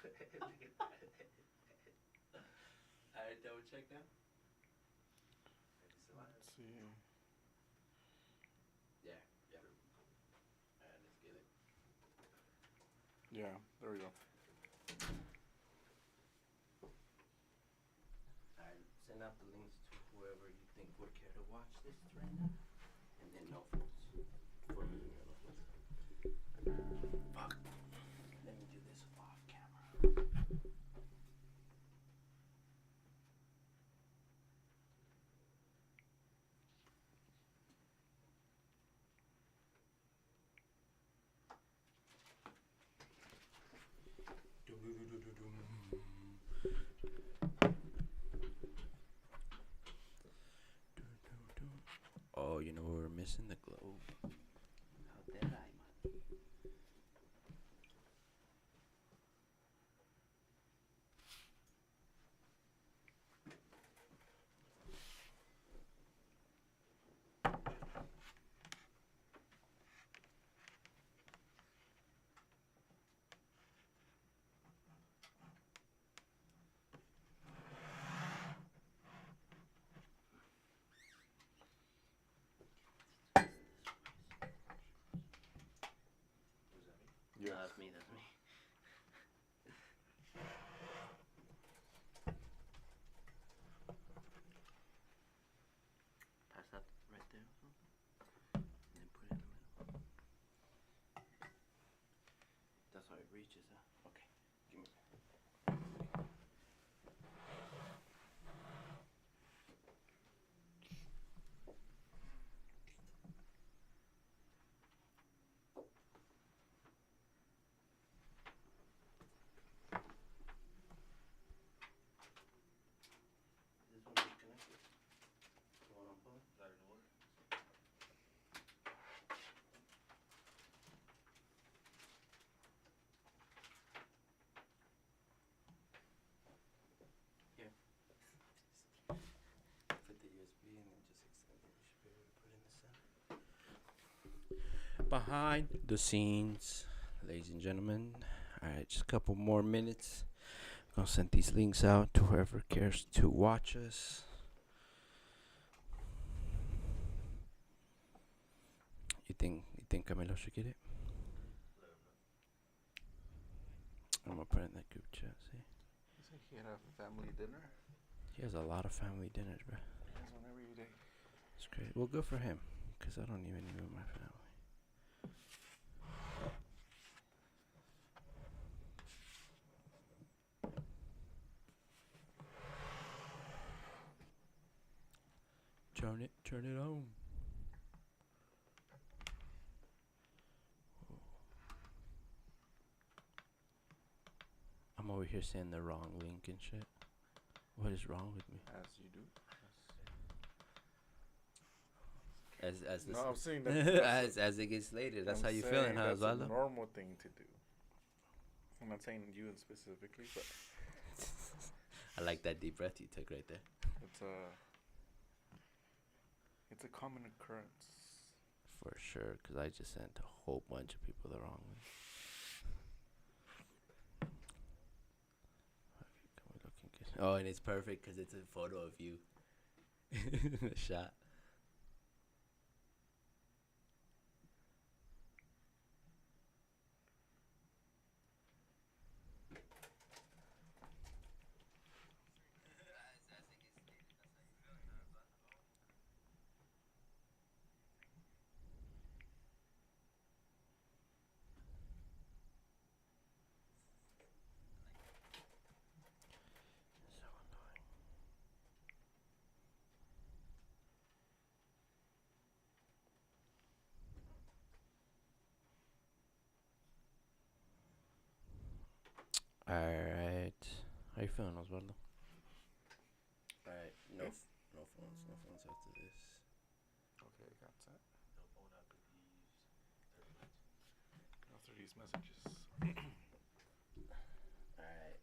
Alright, double check now. Let's see. Yeah, yeah. Alright, let's get it. Yeah, there we go. Alright, send out the links to whoever you think would care to watch this right now. And then no phones. For me, no phones. Fuck. Let me do this off camera. Oh, you know we're missing the globe. How dare I, man? Yes. No, that's me, that's me. Pass that right there or something. And then put it in the middle. That's how it reaches, huh? Okay, give me. This one disconnected. You want to pull it? Is that in order? Here. Put the USB and then just extend it. You should be able to put it in the center. Behind the scenes, ladies and gentlemen. Alright, just a couple more minutes. I'm gonna send these links out to whoever cares to watch us. You think Camilo should get it? I'm gonna put it in that group chat, see? You said he had a family dinner? He has a lot of family dinners, bro. He has one every day. It's great. Well, good for him, because I don't even know my family. Turn it on. I'm over here saying the wrong link and shit. What is wrong with me? As you do. As this, No, I'm saying that's as it gets later, that's I'm how you saying feeling, huh, that's a Osvaldo? normal thing to do. I'm not saying you specifically, but I like that deep breath you took right there. it's a common occurrence. For sure, because I just sent a whole bunch of people the wrong way. Oh, and it's perfect because it's a photo of you. Shot. So annoying. Alright. How you feeling, Osvaldo? Alright, no phones. No phones after this. Okay, got that. After these messages. Alright,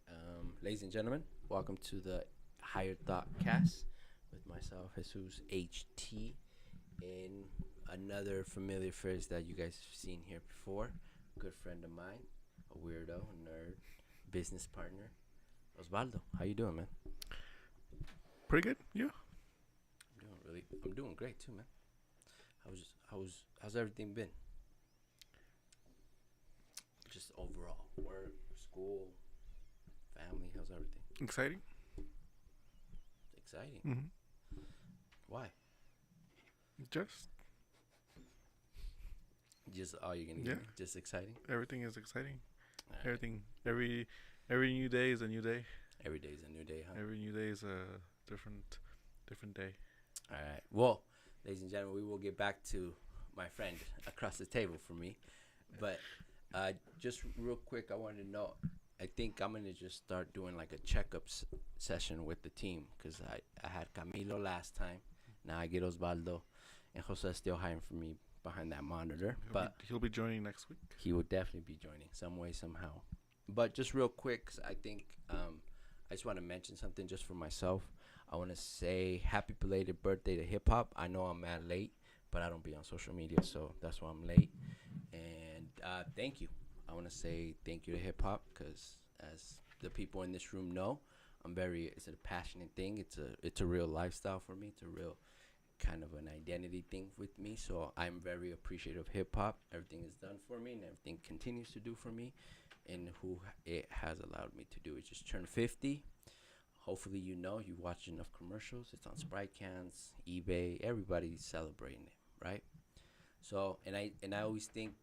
ladies and gentlemen, welcome to the Higher Thought Cast with myself, Jesus HT, and another familiar face that you guys have seen here before. Good friend of mine, a weirdo, a nerd, business partner, Osvaldo. How you doing, man? Pretty good. You? I'm doing great too, man. How's everything been? Just overall, work, school, family. How's everything? Exciting. Exciting. Mm-hmm. Why? Just You're gonna give me? Just exciting. everything is exciting. All right. Everything. Every new day is a new day. Every day's a new day, huh? Every new day is a different day. All right. Well, ladies and gentlemen, we will get back to my friend across the table from me, but just real quick, I wanted to know. I think I'm gonna just start doing like a checkup session with the team because I had Camilo last time. Now I get Osvaldo, and Jose is still hiding from me behind that monitor. He'll be joining next week. He will definitely be joining some way somehow. But just real quick, 'cause I think I just want to mention something just for myself. I want to say happy belated birthday to hip hop. I know I'm mad late, but I don't be on social media, so that's why I'm late. And thank you. I want to say thank you to hip hop because, as the people in this room know, it's a passionate thing. It's a real lifestyle for me. It's a real kind of an identity thing with me. So I'm very appreciative of hip hop. Everything is done for me and everything continues to do for me. And who it has allowed me to do it. Just turned 50. Hopefully you watch enough commercials. It's on Sprite cans, eBay. Everybody's celebrating it, right? So and I always think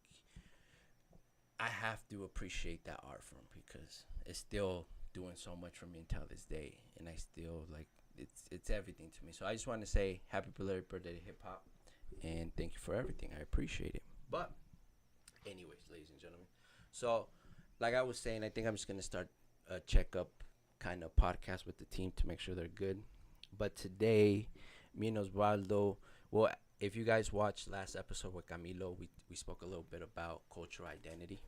I have to appreciate that art form because it's still doing so much for me until this day, and I still like it's everything to me. So I just want to say happy belated birthday to hip hop, and thank you for everything. I appreciate it. But anyways, ladies and gentlemen, so like I was saying, I think I'm just gonna start a checkup kind of podcast with the team to make sure they're good. But today, me and Osvaldo, well, if you guys watched last episode with Camilo, we spoke a little bit about cultural identity,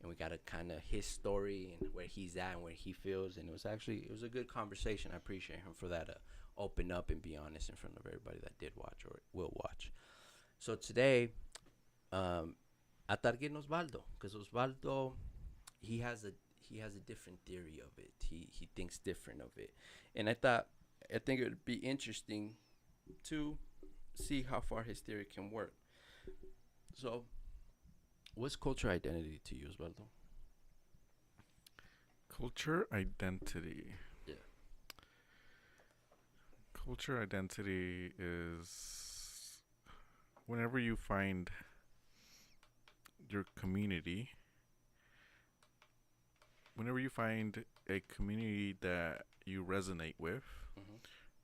and we got a kind of his story and where he's at and where he feels, and it was a good conversation. I appreciate him for that. Open up and be honest in front of everybody that did watch or will watch. So today, I target Osvaldo because Osvaldo, he has a different theory of it. He thinks different of it, and I think it would be interesting to see how far his theory can work. So, what's cultural identity to you, Osvaldo? Culture identity. Yeah. Culture identity is whenever you find your community, whenever you find a community that you resonate with,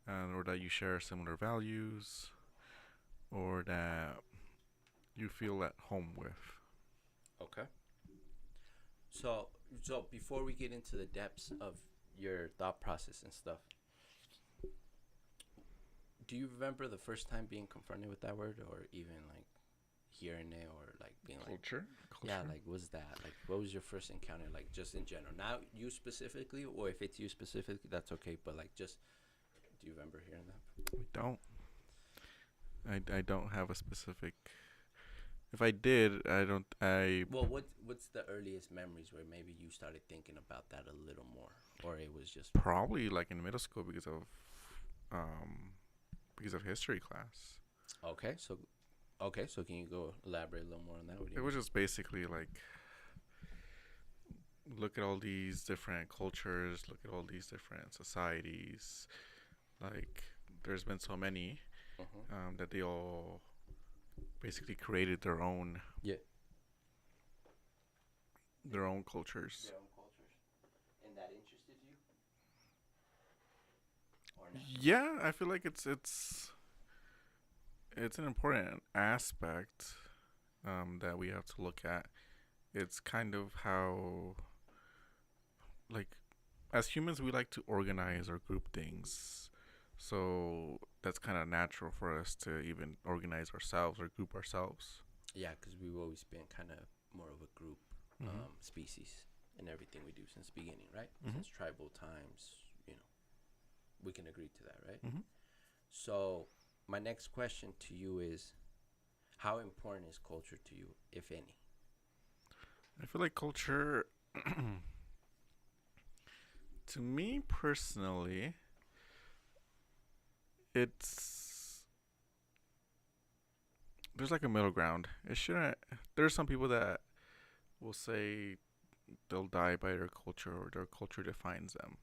or that you share similar values, or that you feel at home with. Okay. So before we get into the depths of your thought process and stuff, do you remember the first time being confronted with that word, or even like hearing it, or like being like Culture? yeah, like what's that? Like what was your first encounter, like just in general? Not you specifically, or if it's you specifically, that's okay. But like just, do you remember hearing that? We don't. I don't have a specific. If I did, I don't. Well, what's the earliest memories where maybe you started thinking about that a little more, or it was just probably like in middle school because of history class. Okay, so can you go elaborate a little more on that? It was just basically like, look at all these different cultures, look at all these different societies. Like, there's been so many that they all basically created their own their own cultures. Their own cultures, and that interested you, or not? Yeah, I feel like it's an important aspect that we have to look at. It's kind of how, like, as humans, we like to organize or group things. So that's kind of natural for us to even organize ourselves or group ourselves. Yeah, because we've always been kind of more of a group species in everything we do since the beginning, right? Since tribal times, we can agree to that, right? So my next question to you is, how important is culture to you, if any? I feel like culture To me personally, it's there's like a middle ground. It shouldn't. There's some people that will say they'll die by their culture or their culture defines them,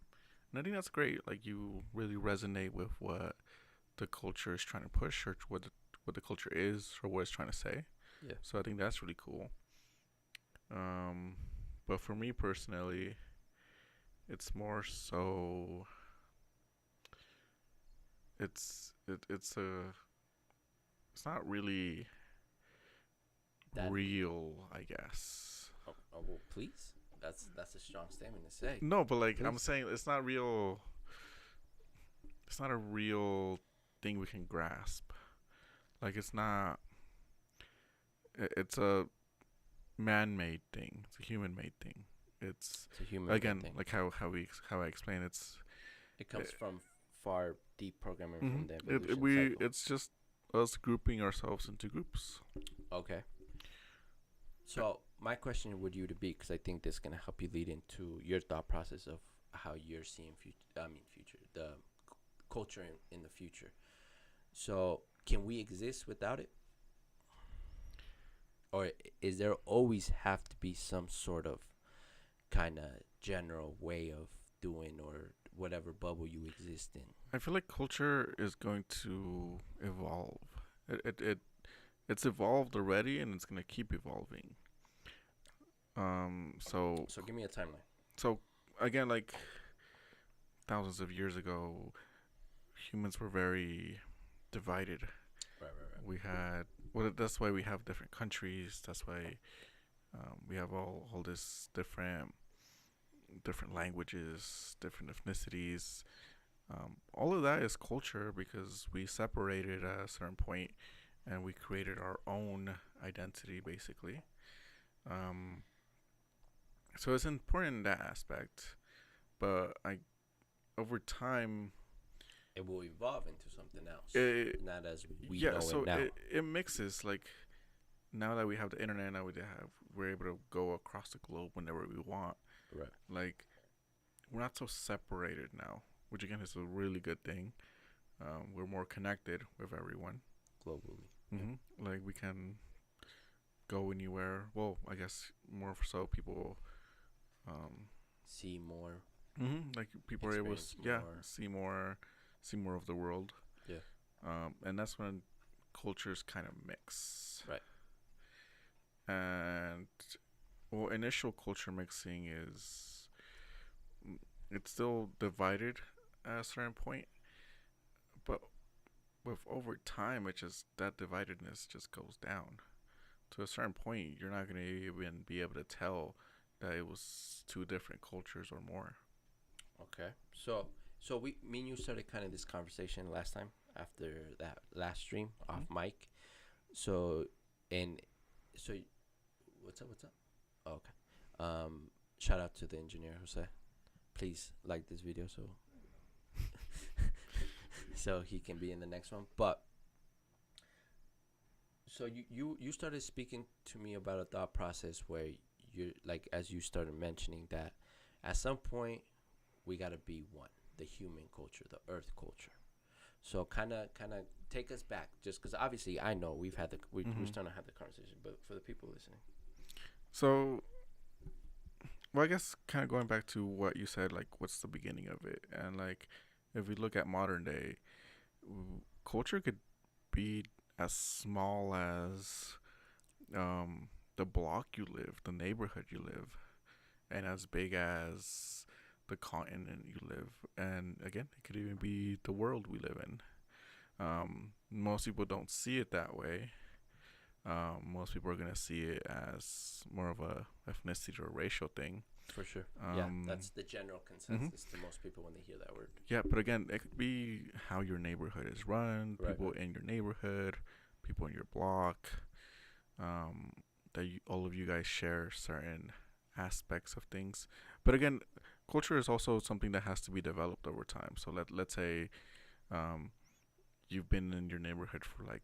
and I think that's great. Like you really resonate with what the culture is trying to push or what the culture is or what it's trying to say. Yeah. So I think that's really cool. But for me personally, it's more so it's it's not really That real, I guess. well, please. That's a strong statement to say. No, but like I'm Please. saying, it's not real. It's not a real thing we can grasp. Like it's not. It's a man-made thing. It's a human-made thing. It's It's a human again thing. like how I explain. It's It comes from far deep programming mhm. from the evolution we cycle. it's just us grouping ourselves into groups. Okay. So my question would you to be, because I think this is gonna help you lead into your thought process of how you're seeing future, the culture in the future. So can we exist without it, or is there always have to be some sort of kind of general way of doing or whatever bubble you exist in? I feel like culture is going to evolve. It's evolved already, and it's gonna keep evolving. So So give me a timeline. so again, like thousands of years ago, humans were very divided. Right, right, We had well, that's why we have different countries. That's why we have all this different languages, different ethnicities. All of that is culture because we separated at a certain point and we created our own identity basically. Um, so it's important in that aspect, but I over time it will evolve into something else, it not as we yeah know so it now. it mixes like now that we have the internet now we're able to go across the globe whenever we want. Right. Like we're not so separated now, which again is a really good thing. We're more connected with everyone. Globally. Like we can go anywhere. Well, I guess more so people. Um, See more. like people are able to Experience more. see more of the world. Yeah. And that's when cultures kind of mix. Right. And well, initial culture mixing is it's still divided at a certain point, but with over time, it just that dividedness just goes down. To a certain point, you're not gonna even be able to tell that it was two different cultures or more. Okay. So me and you started kind of this conversation last time after that last stream off mic. So and so what's up? What's up? Oh, okay. Shout out to the engineer Jose. Please like this video so so he can be in the next one. But so you started speaking to me about a thought process where you're like, as you started mentioning that at some point we gotta be one, the human culture, the earth culture. So kind of take us back, just because obviously I know we're starting to have the conversation, but for the people listening. So, well, I guess kind of going back to what you said, like, what's the beginning of it? And, like, if we look at modern day, culture could be as small as the block you live, the neighborhood you live, and as big as the continent you live. And again, it could even be the world we live in. Most people don't see it that way. Most people are gonna see it as more of a ethnicity or racial thing. For sure. Yeah, that's the general consensus to most people when they hear that word. Yeah, but again, it could be how your neighborhood is run, Right, people right. in your neighborhood, people in your block. That all of you guys share certain aspects of things. But again, culture is also something that has to be developed over time. So let's say, you've been in your neighborhood for like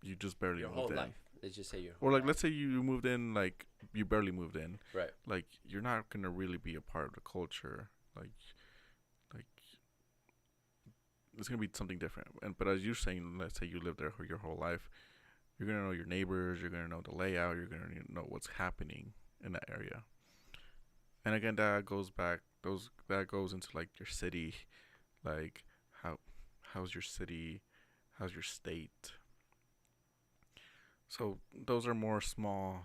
you just barely Your moved whole in. life. Let's just say your whole Or like life. let's say you moved in like you barely moved in. Right. Like you're not gonna really be a part of the culture like it's gonna be something different. And but as you're saying, let's say you live there for your whole life, you're gonna know your neighbors, you're gonna know the layout, you're gonna know what's happening in that area. And again, that goes into like your city, like how how's your city, how's your state. So those are more smaller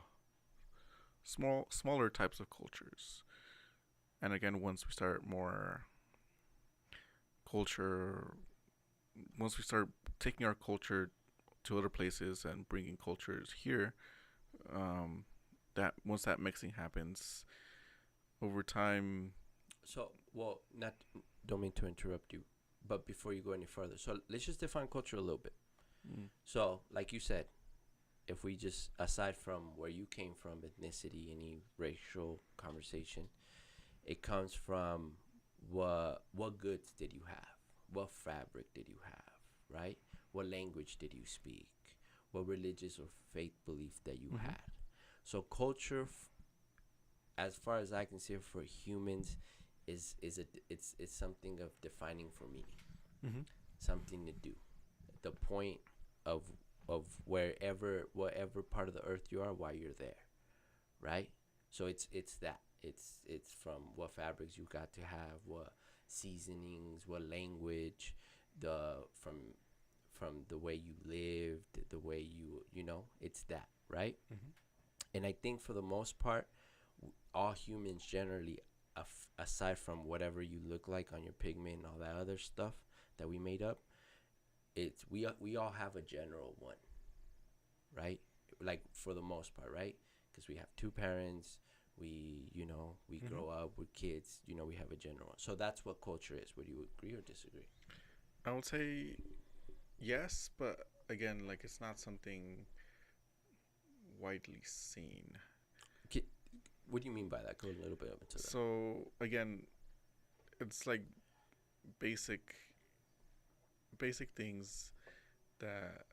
types of cultures. And again, culture, once we start taking our culture to other places and bringing cultures here, um, that once that mixing happens over time. So, well, not don't mean to interrupt you, but before you go any further, so let's just define culture a little bit. Mm, So, like you said, if we just aside from where you came from, ethnicity, any racial conversation, it comes from what goods did you have, what fabric did you have, right? What language did you speak, what religious or faith belief that you Mhm. had. So culture, as far as I can see, for humans, it's something of defining for meaning, mhm. something to do. The point of whatever part of the earth you are while you're there, right? So it's that it's from what fabrics you got to have, what seasonings, what language, the from the way you lived, the way you know, it's that, right? Mhm. And I think for the most part, all humans generally, aside from whatever you look like on your pigment and all that other stuff that we made up, it's we all have a general one, right? Like for the most part, right? Because we have two parents, we Mhm. grow up with kids, we have a general one. So that's what culture is. Would you agree or disagree? I would say yes, but again, like it's not something widely seen. What do you mean by that? Go a little bit up into that. So again, it's like basic basic things that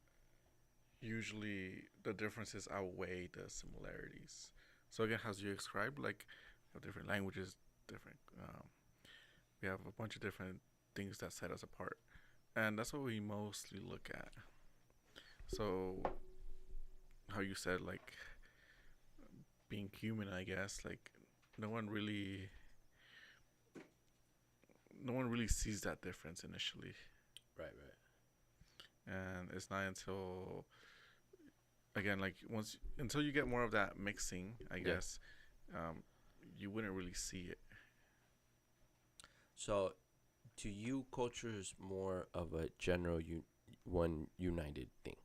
usually the differences outweigh the similarities. So again, as you described, like we have different languages, different we have a bunch of different things that set us apart, and that's what we mostly look at. So how you said, like being human, I guess, like no one really no one really sees that difference initially, Right, right. and it's not until again, like once until you get more of that mixing, I Yeah. guess, um, you wouldn't really see it. So to you, culture is more of a general one united thing,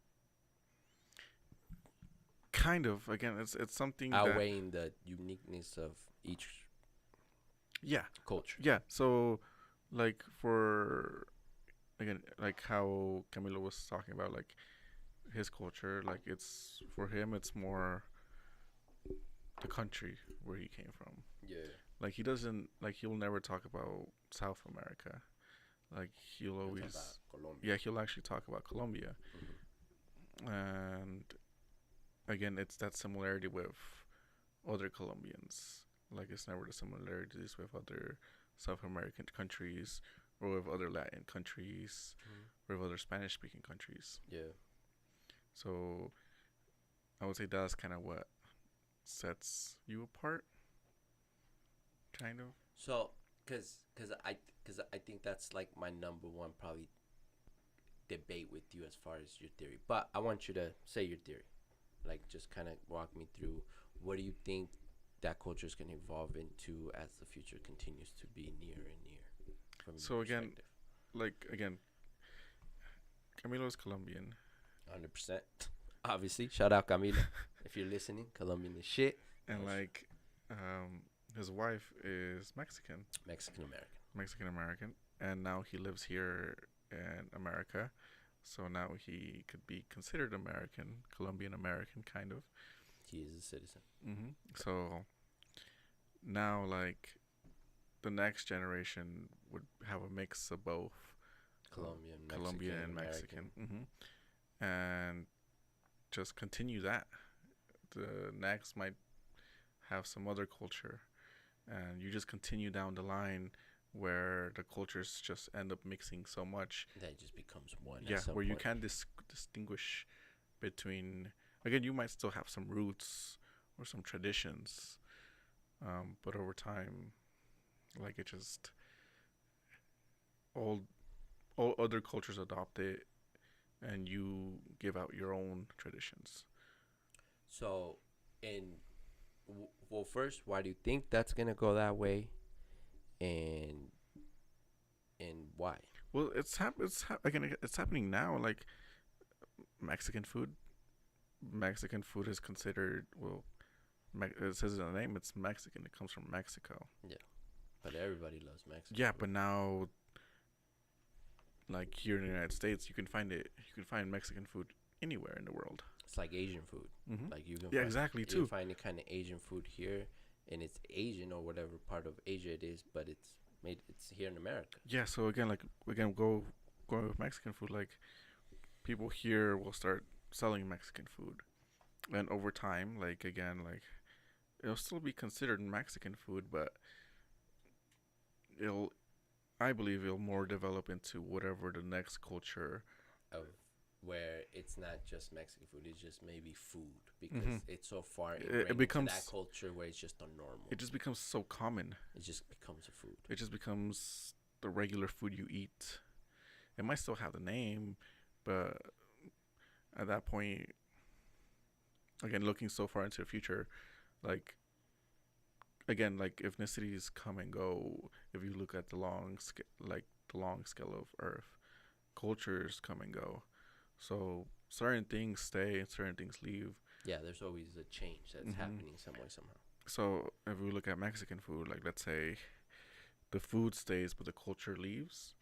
Kind of. Again, it's something that outweighing the uniqueness of each yeah, culture. yeah. So like for again, like how Camilo was talking about, like his culture, like it's for him, it's more the country where he came from. Yeah. Like he doesn't like he'll never talk about South America. Like he'll We'll talk about always Colombia. yeah he'll actually talk about Colombia, and again it's that similarity with other Colombians. Like it's never the similarities with other South American countries or with other Latin countries or with other Spanish speaking countries. Yeah. So I would say that's kind of what sets you apart, kind of. So, cause I think that's like my number one probably debate with you as far as your theory. But I want you to say your theory. Like, just kind of walk me through what do you think that culture is going to evolve into as the future continues to be near and near from your So again, perspective. like again, Camilo is Colombian, 100%. Obviously, shout out Camila if you're listening. Colombian is shit. and No, like his wife is Mexican, Mexican American. Mexican American, and now he lives here in America. So now he could be considered American, Colombian American, kind of. He is a citizen. So now, like the next generation would have a mix of both Colombian, Mexican, Colombian and American. Mexican, and just continue that. The next might have some other culture, and you just continue down the line where the cultures just end up mixing so much. That just becomes one. Yeah, at some where you point. can distinguish between. Again, you might still have some roots or some traditions, but over time, like it just all all other cultures adopt it, and you give out your own traditions. So, and well, first, why do you think that's gonna go that way, and why? Well, again, it's happening now. Like Mexican food, Mexican food is considered well. It says in the name, it's Mexican. It comes from Mexico. Yeah, but everybody loves Mexican. Yeah, food. but now, like here in the United States, you can find it. You can find Mexican food anywhere in the world. It's like Asian food. Mm-hmm. Like you can Yeah, find, exactly you too. can find any kind of Asian food here, and it's Asian or whatever part of Asia it is, but it's made. It's here in America. Yeah. So again, going with Mexican food. Like people here will start selling Mexican food, and over time, like again, like it'll still be considered Mexican food, but it'll I believe it'll more develop into whatever the next culture. Of where it's not just Mexican food, it's just maybe food because Mhm. it's so far It ingrained into becomes- that culture where it's just a normal. It just becomes so common. It just becomes a food. It just becomes the regular food you eat. It might still have the name, but at that point, again, looking so far into the future, like again, like ethnicities come and go. If you look at the long scale of Earth, cultures come and go. So certain things stay and certain things leave. Yeah, there's always a change that's Mhm. happening some way somehow. So if we look at Mexican food, like let's say the food stays but the culture leaves,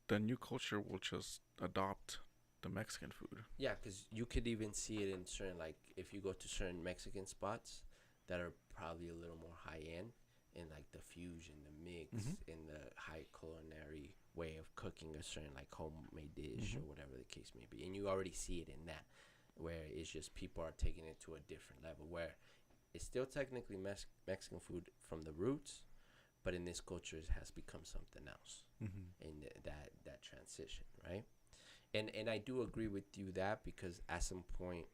the new culture will just adopt the Mexican food. Yeah, because you could even see it in certain, like, if you go to certain Mexican spots that are probably a little more high end, in like the fusion, the mix, Mhm. in the high culinary way of cooking a certain like homemade dish or Mhm. whatever the case may be, and you already see it in that, where it's just people are taking it to a different level, where it's still technically Mexican food from the roots, but in this culture it has become something else in that transition, right? And I do agree with you that because at some point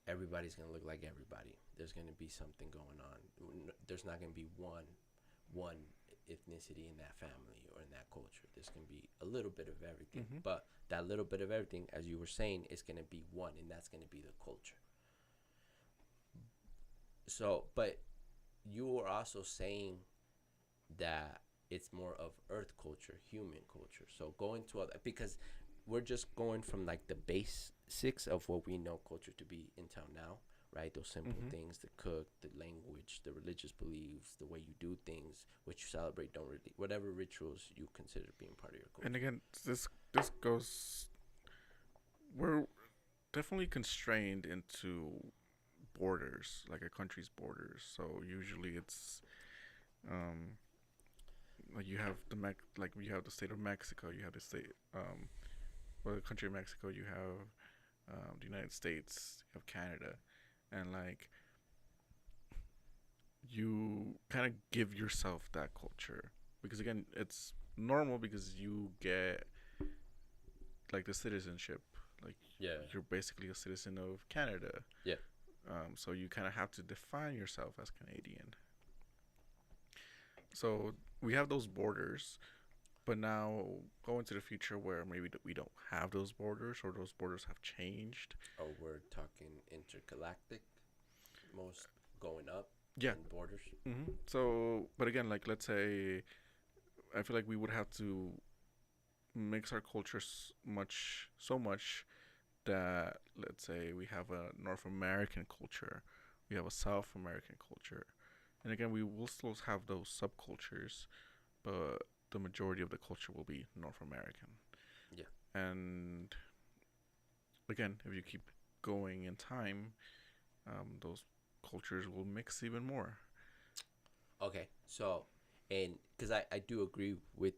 everybody's gonna look like everybody. There's gonna be something going on. There's not gonna be one ethnicity in that family or in that culture. There's gonna be a little bit of everything, Mhm. but that little bit of everything, as you were saying, is gonna be one, and that's gonna be the culture. So, but you were also saying that it's more of earth culture, human culture. So going to other, because we're just going from like the basics of what we know culture to be in town now, right? Those simple Mhm. things, the cook, the language, the religious beliefs, the way you do things, what you celebrate, don't really, whatever rituals you consider being part of your culture. And again, this goes. We're definitely constrained into borders, like a country's borders. So usually it's, like you have like you have the state of Mexico, you have the state, or the country of Mexico, you have, the United States, you have Canada, and like you kind of give yourself that culture because again, it's normal because you get like the citizenship, like Yeah. you're basically a citizen of Canada. Yeah. So you kind of have to define yourself as Canadian. So we have those borders, but now go into the future where maybe we don't have those borders or those borders have changed. Oh, we're talking intergalactic, most going up Yeah. in borders. So, but again, like let's say, I feel like we would have to mix our cultures so much that let's say we have a North American culture, we have a South American culture, and again we will still have those subcultures, but the majority of the culture will be North American. Yeah. And again, if you keep going in time, those cultures will mix even more. Okay, so, and because I do agree with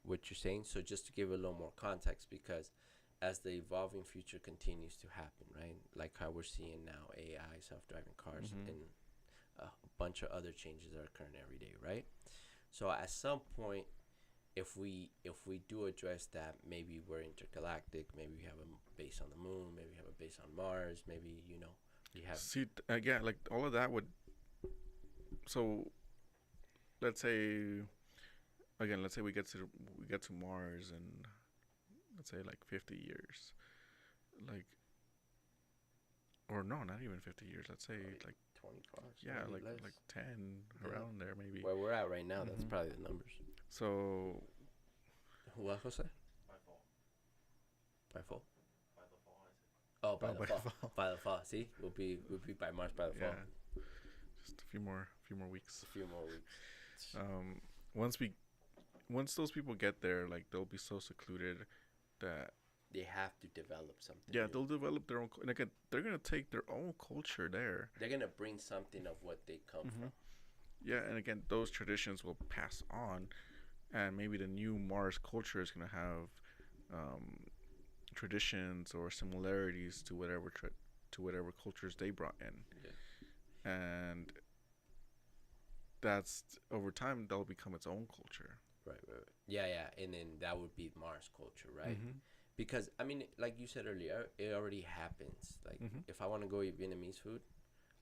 what you're saying, so just to give a little more context, because as the evolving future continues to happen, right, like how we're seeing now AI, self-driving cars, Mhm. and a bunch of other changes that are occurring every day, right? So at some point, if we do address that, maybe we're intergalactic. Maybe we have a base on the moon. Maybe we have a base on Mars. Maybe we have. See, yeah, like all of that would. So, let's say, again, let's say we get to Mars in, let's say, like 50 years, like, or no, not even 50 years. Let's say like 25. yeah, maybe less. like 10 Yeah. around there maybe. Where we're at right now, that's Mhm. probably the numbers. So What, Jose? By fall. By fall. By the fall, I said. Oh, by Oh, the by fall. fall. By the fall. See, we'll be by March by the fall. yeah, just a few more weeks. A few more weeks. Once those people get there, like they'll be so secluded that They have to develop something. yeah, new. they'll develop their own. And again, they're gonna take their own culture there. They're gonna bring something of what they come Mhm. from. Yeah, and again, those traditions will pass on, and maybe the new Mars culture is gonna have traditions or similarities to whatever cultures they brought in, Yeah. and that's over time that'll become its own culture. Right. Yeah, and then that would be Mars culture, right? Mhm. Because I mean, like you said earlier, it already happens. Like Mhm. if I want to go eat Vietnamese food,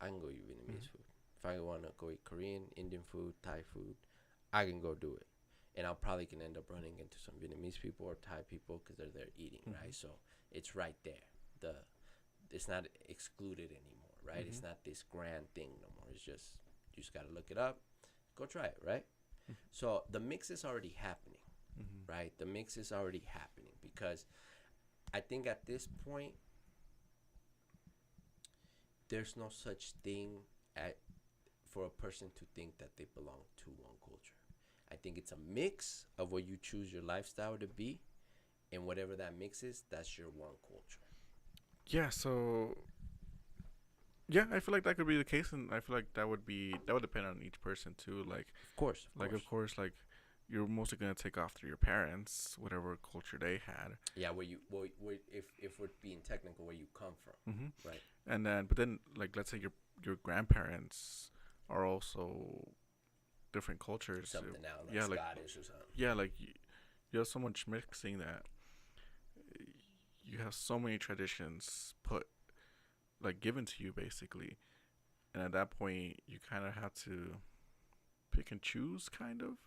I can go eat Vietnamese food. If I want to go eat Korean, Indian food, Thai food, I can go do it. And I'm probably gonna end up running into some Vietnamese people or Thai people because they're there eating, right? So it's right there. It's not excluded anymore, right? It's not this grand thing no more. It's just you just gotta look it up, go try it, right? So the mix is already happening, right? The mix is already happening because I think at this point there's no such thing for a person to think that they belong to one culture. I think it's a mix of what you choose your lifestyle to be, and whatever that mix is, that's your one culture. Yeah, so yeah, I feel like that could be the case, and I feel like that would depend on each person too. Like Of course, of course, like you're mostly gonna take after your parents, whatever culture they had. Yeah, if we're being technical, where you come from, right? And then, but then, like let's say your grandparents are also different cultures. Something now, like yeah, like Scottish or something. yeah, like you have so much mixing that you have so many traditions given to you basically, and at that point you kind of have to pick and choose, kind of,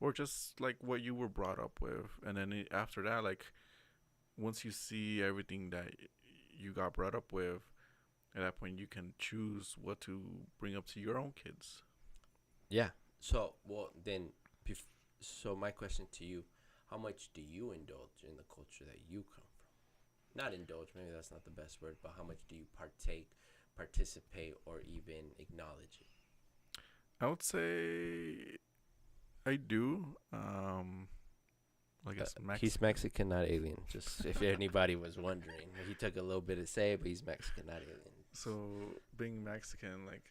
or just like what you were brought up with, and then after that, like once you see everything that you got brought up with, at that point you can choose what to bring up to your own kids. Yeah. So, so my question to you, how much do you indulge in the culture that you come from? Not indulge, maybe that's not the best word, but how much do you participate, or even acknowledge it? I would say I do. I guess He's Mexican, not alien. Just if anybody was wondering, he took a little bit to say it, but he's Mexican, not alien. So being Mexican, like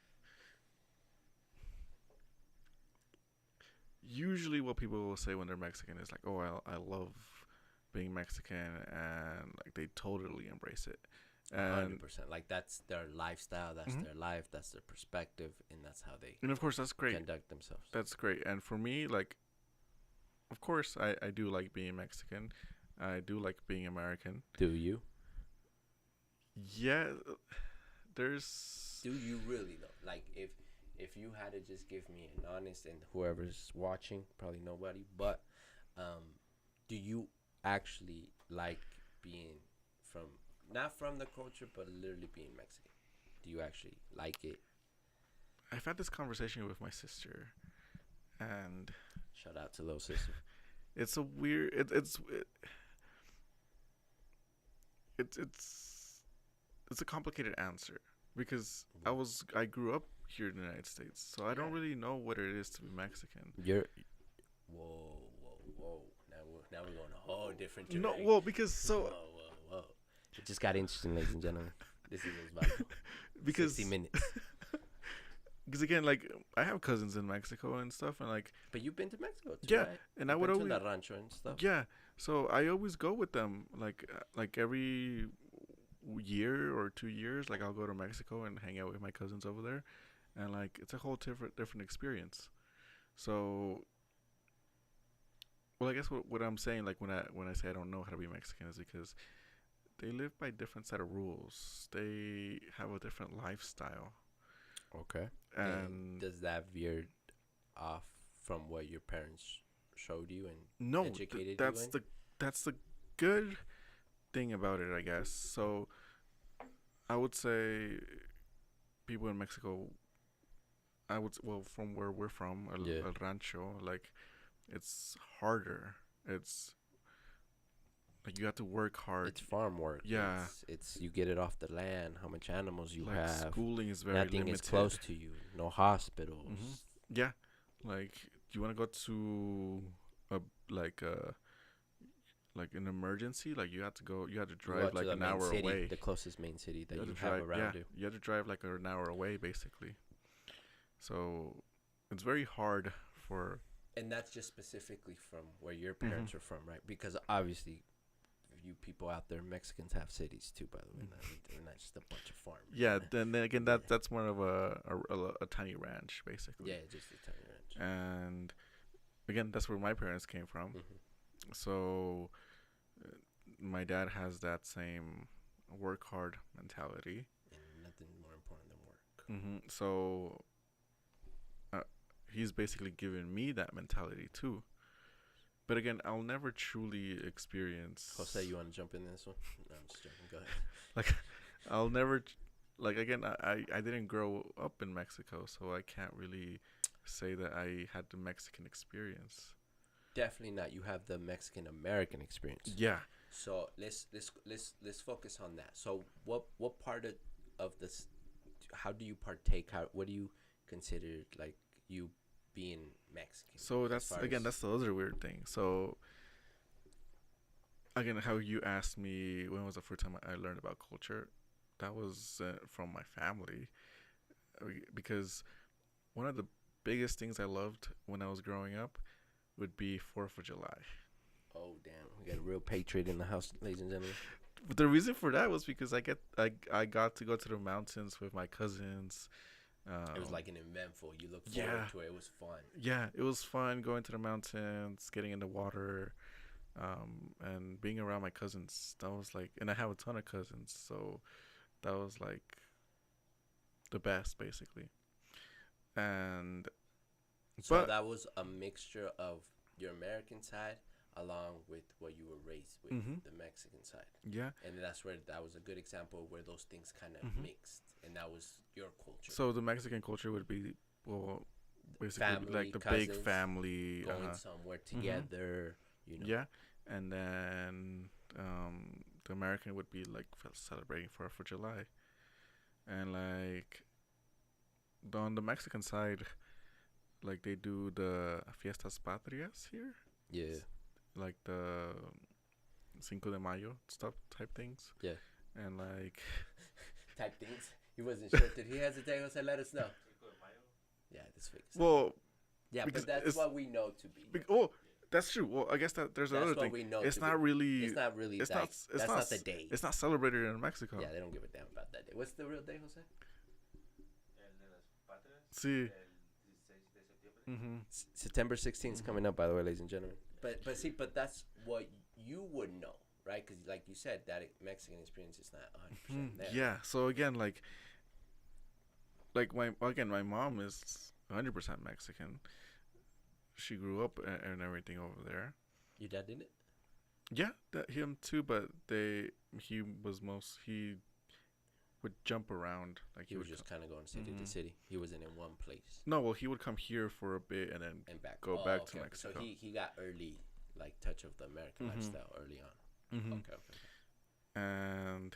usually what people will say when they're Mexican is like, "Oh, I love being Mexican," and like they totally embrace it. And 100%. Like that's their lifestyle, that's their life, that's their perspective, and that's how they of course that's great. conduct themselves. That's great. And for me, like, of course I do like being Mexican. I do like being American. Do you? Yeah, there's. Do you really though? Like if you had to just give me an honest, and whoever's watching, probably nobody, but do you actually like being not from the culture, but literally being Mexican? Do you actually like it? I've had this conversation with my sister, and Shout out to little sister. it's a weird. It's a complicated answer because I grew up here in the United States, so I don't really know what it is to be Mexican. Whoa. Now we're going a whole different No, direction. well, because so Whoa. It just got interesting, ladies and gentlemen. This is Osvaldo. because 60 minutes. because again, like I have cousins in Mexico and stuff, and like But you've been to Mexico too, yeah, right? and I You've would been always to La Rancho and stuff. yeah. So I always go with them, like every year or 2 years, like I'll go to Mexico and hang out with my cousins over there, and like it's a whole different experience. So Well, I guess what I'm saying, like when I say I don't know how to be Mexican, is because they live by different set of rules. They have a different lifestyle, Okay. And and does that veer off from what your parents showed you and no, educated that's you in? the good thing about it, I guess. So I would say people in Mexico, well, from where we're from, Yeah. El Rancho, like it's harder. It's like you have to work hard. It's farm work. Yeah, It's you get it off the land. How much animals you like have. schooling is very Nothing limited. is close to you. No hospitals. Yeah, like you want to go to a like a like an emergency, like you have to go. You have to You go drive to like the an main hour city, away. the closest main city that You have you to have drive. around Yeah, you. you have to drive like an hour away, basically. So it's very hard for. And that's just specifically from where your Mhm. parents are from, right? Because obviously, you people out there, Mexicans have cities too. By the way, they're not just a bunch of farmers. Yeah, then again, Yeah. that's more of a tiny ranch, basically. Yeah, just a tiny ranch. And again, that's where my parents came from. So my dad has that same work hard mentality. And nothing more important than work. So he's basically given me that mentality too. But again, I'll never truly experience. Jose, you want to jump in this one? No, I'm just joking. Go ahead. Like, I'll never. Like again, I didn't grow up in Mexico, so I can't really say that I had the Mexican experience. Definitely not. You have the Mexican American experience. Yeah. So let's focus on that. So what part of this? How do you partake? What do you consider like you being Mexican? So as that's far again as- that's the other weird thing. So again, how you asked me when was the first time I learned about culture, that was from my family, because one of the biggest things I loved when I was growing up would be 4th of July. Oh damn, we got a real patriot in the house, ladies and gentlemen. But the reason for that was because I got to go to the mountains with my cousins. It was like an eventful. You look forward Yeah. to it. It was fun. Yeah, it was fun going to the mountains, getting in the water, and being around my cousins. That was like, and I have a ton of cousins, so that was like the best, basically. And So but that was a mixture of your American side along with what you were raised with, Mhm. the Mexican side. yeah, And that's where that was a good example of where those things kind of Mhm. mixed, and that was your culture. so the Mexican culture would be, well, basically Family, like the big cousins, family. going somewhere together, you know. Yeah, and then the American would be like celebrating 4th of July, and like on the Mexican side, like they do the fiestas patrias here, Yeah. like the Cinco de Mayo stuff type things. Yeah. And like Type things. He wasn't sure. Did he hesitate? Jose, let us know. Yeah, this fake. well, Yeah, because but that's it's- what we know to be. oh, that's true. Well, I guess that there's That's another what thing. we know. It's to not be. really. It's not really. it's like, not- it's that's not not the s- day. It's not celebrated in Mexico. Yeah, they don't give a damn about that day. What's the real day, Jose? See. Mhm. September 16th is coming up, by the way, ladies and gentlemen. But that's what you would know, right? Because like you said, that Mexican experience is not 100% there. Yeah. So again, like my mom is 100% Mexican. She grew up and everything over there. Your dad did it? Yeah, him too. But he would jump around. Like He was would just kind of going city to city. He wasn't in one place no, well, he would come here for a bit and then and back. go Oh, back okay, to okay. Mexico. So he got early, like, touch of the American Mhm. lifestyle early on. Mhm. Okay. And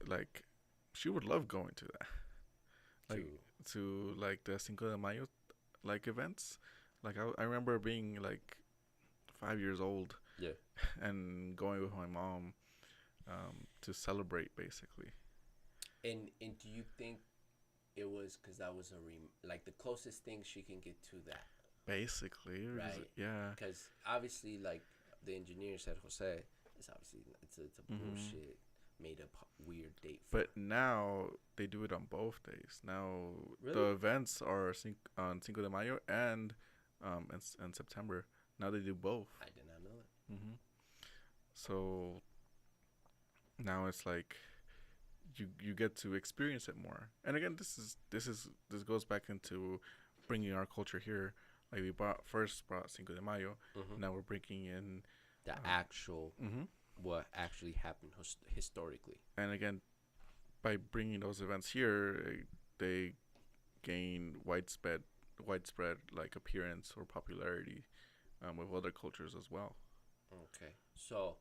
like she would love going to that, like To- to like the Cinco de Mayo like events. Like I remember being like 5 years old. Yeah. And going with my mom to celebrate basically. And do you think it was because that was like the closest thing she can get to that? Basically, Right. yeah. Because obviously, like the engineer said, Jose, it's obviously it's a bullshit made up weird date. But now they do it on both days. Now the Really? events are on Cinco de Mayo and in September. Now they do both. I did not know that. Mm-hmm. So now it's like you get to experience it more. And again, this goes back into bringing our culture here. Like we first brought Cinco de Mayo. Mm-hmm. Now we're bringing in The actual mm-hmm. what actually happened historically. And again, by bringing those events here, they gain widespread like appearance or popularity with other cultures as well. Okay. So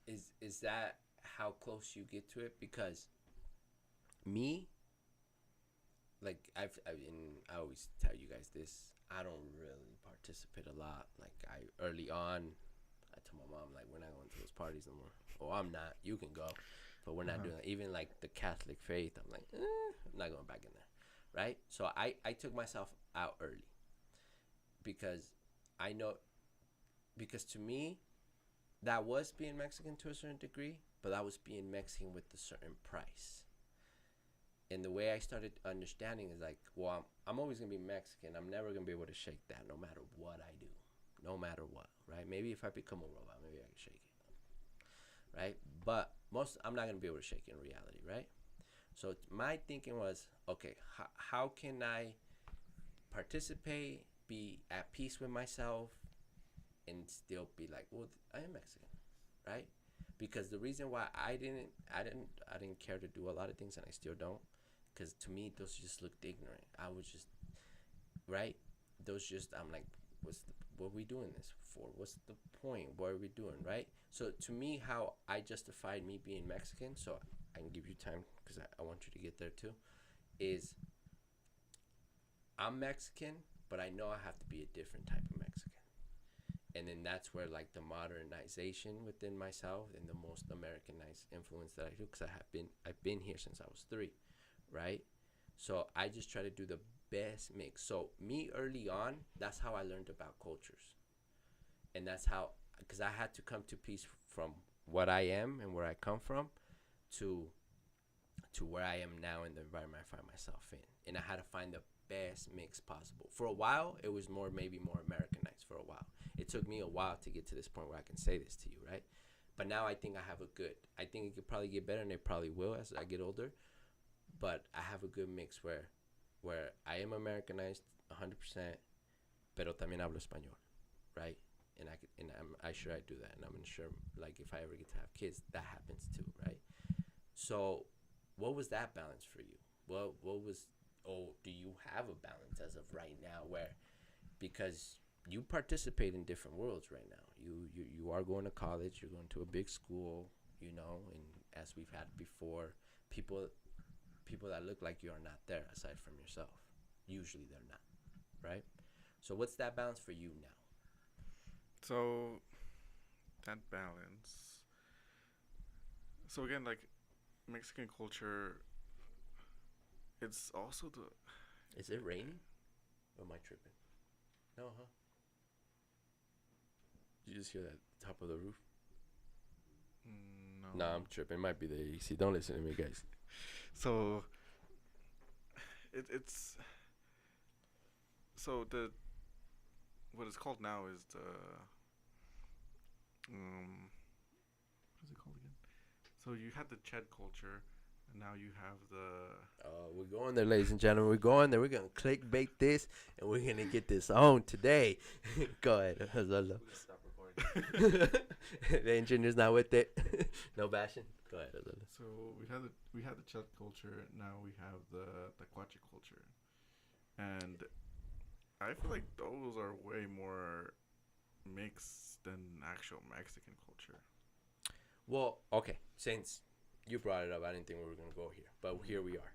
is that how close you get to it? Because me, like I always tell you guys this, I don't really participate a lot. Like early on, I told my mom, like, we're not going to those parties no more. Oh, I'm not. You can go, but we're not doing that. Even like the Catholic faith, I'm like, I'm not going back in there, right? So I took myself out early because I know, because to me, that was being Mexican to a certain degree, but that was being Mexican with a certain price. And the way I started understanding is like, well, I'm always going to be Mexican. I'm never going to be able to shake that no matter what I do. No matter what, right? Maybe if I become a robot, maybe I can shake it, right? But I'm not going to be able to shake it in reality, right? So my thinking was, okay, how can I participate, be at peace with myself, and still be like, well, I am Mexican, right? Because the reason why I didn't care to do a lot of things, and I still don't, because to me those just looked ignorant. I was just, right? Those just, I'm like, what are we doing this for? What's the point? What are we doing, right? So to me, how I justified me being Mexican, so I can give you time because I want you to get there too, is I'm Mexican, but I know I have to be a different type of Mexican. And then that's where like the modernization within myself and the most Americanized influence that I do, because I've been here since I was 3, right? So I just try to do the best mix. So me early on, that's how I learned about cultures, and that's how, because I had to come to peace from what I am and where I come from to where I am now in the environment I find myself in, and I had to find the best mix possible. For a while, it was maybe more Americanized. For a while, it took me a while to get to this point where I can say this to you, right? But now I think I think it could probably get better, and it probably will as I get older. But I have a good mix where I am Americanized 100%, pero también hablo español, right? And I'm sure I do that, and I'm sure, like, if I ever get to have kids, that happens too, right? So, what was that balance for you? What was? Oh, do you have a balance as of right now? Where, because you participate in different worlds right now. You are going to college. You're going to a big school, and as we've had before, people that look like you are not there aside from yourself. Usually they're not, right? So what's that balance for you now? So that balance. So again, like Mexican culture, it's also the. Is it raining? Or am I tripping? No, huh? Did you just hear that top of the roof? No. Nah, I'm tripping. It might be the AC. Don't listen to me, guys. So it's so the what it's called now is the what is it called again? So you had the Ched culture, and now you have the. We're going there, ladies and gentlemen. We're going there. We're gonna clickbait this, and we're gonna get this on today. Go ahead, Hazala. Stop recording. The engineer's not with it. No bashing. Go ahead, Hazala. So we had the Ched culture. Now we have the Tacuache culture, and I feel like those are way more mixed than actual Mexican culture. Well, okay. Since you brought it up, I didn't think we were gonna go here, but here we are.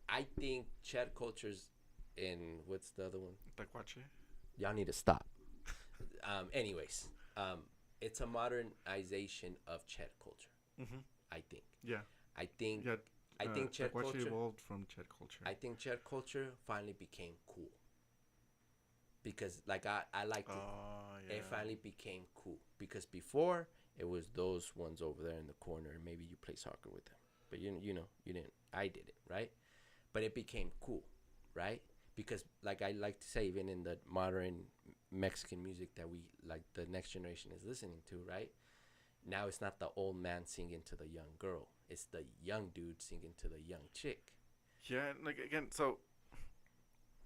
I think Ched cultures in what's the other one? Tacuache. Y'all need to stop. Anyways, it's a modernization of Ched culture. Mm-hmm. I think. Yeah. I think. Yeah. I think Ched Tacuache culture evolved from Ched culture. I think Ched culture finally became cool. Because like I liked it. Yeah. It finally became cool. Because before it was those ones over there in the corner, and maybe you play soccer with them. But you didn't. I did it, right? But it became cool, right? Because like I like to say, even in the modern Mexican music that we like the next generation is listening to, right? Now it's not the old man singing to the young girl. It's the young dude singing to the young chick. Yeah, and like again, so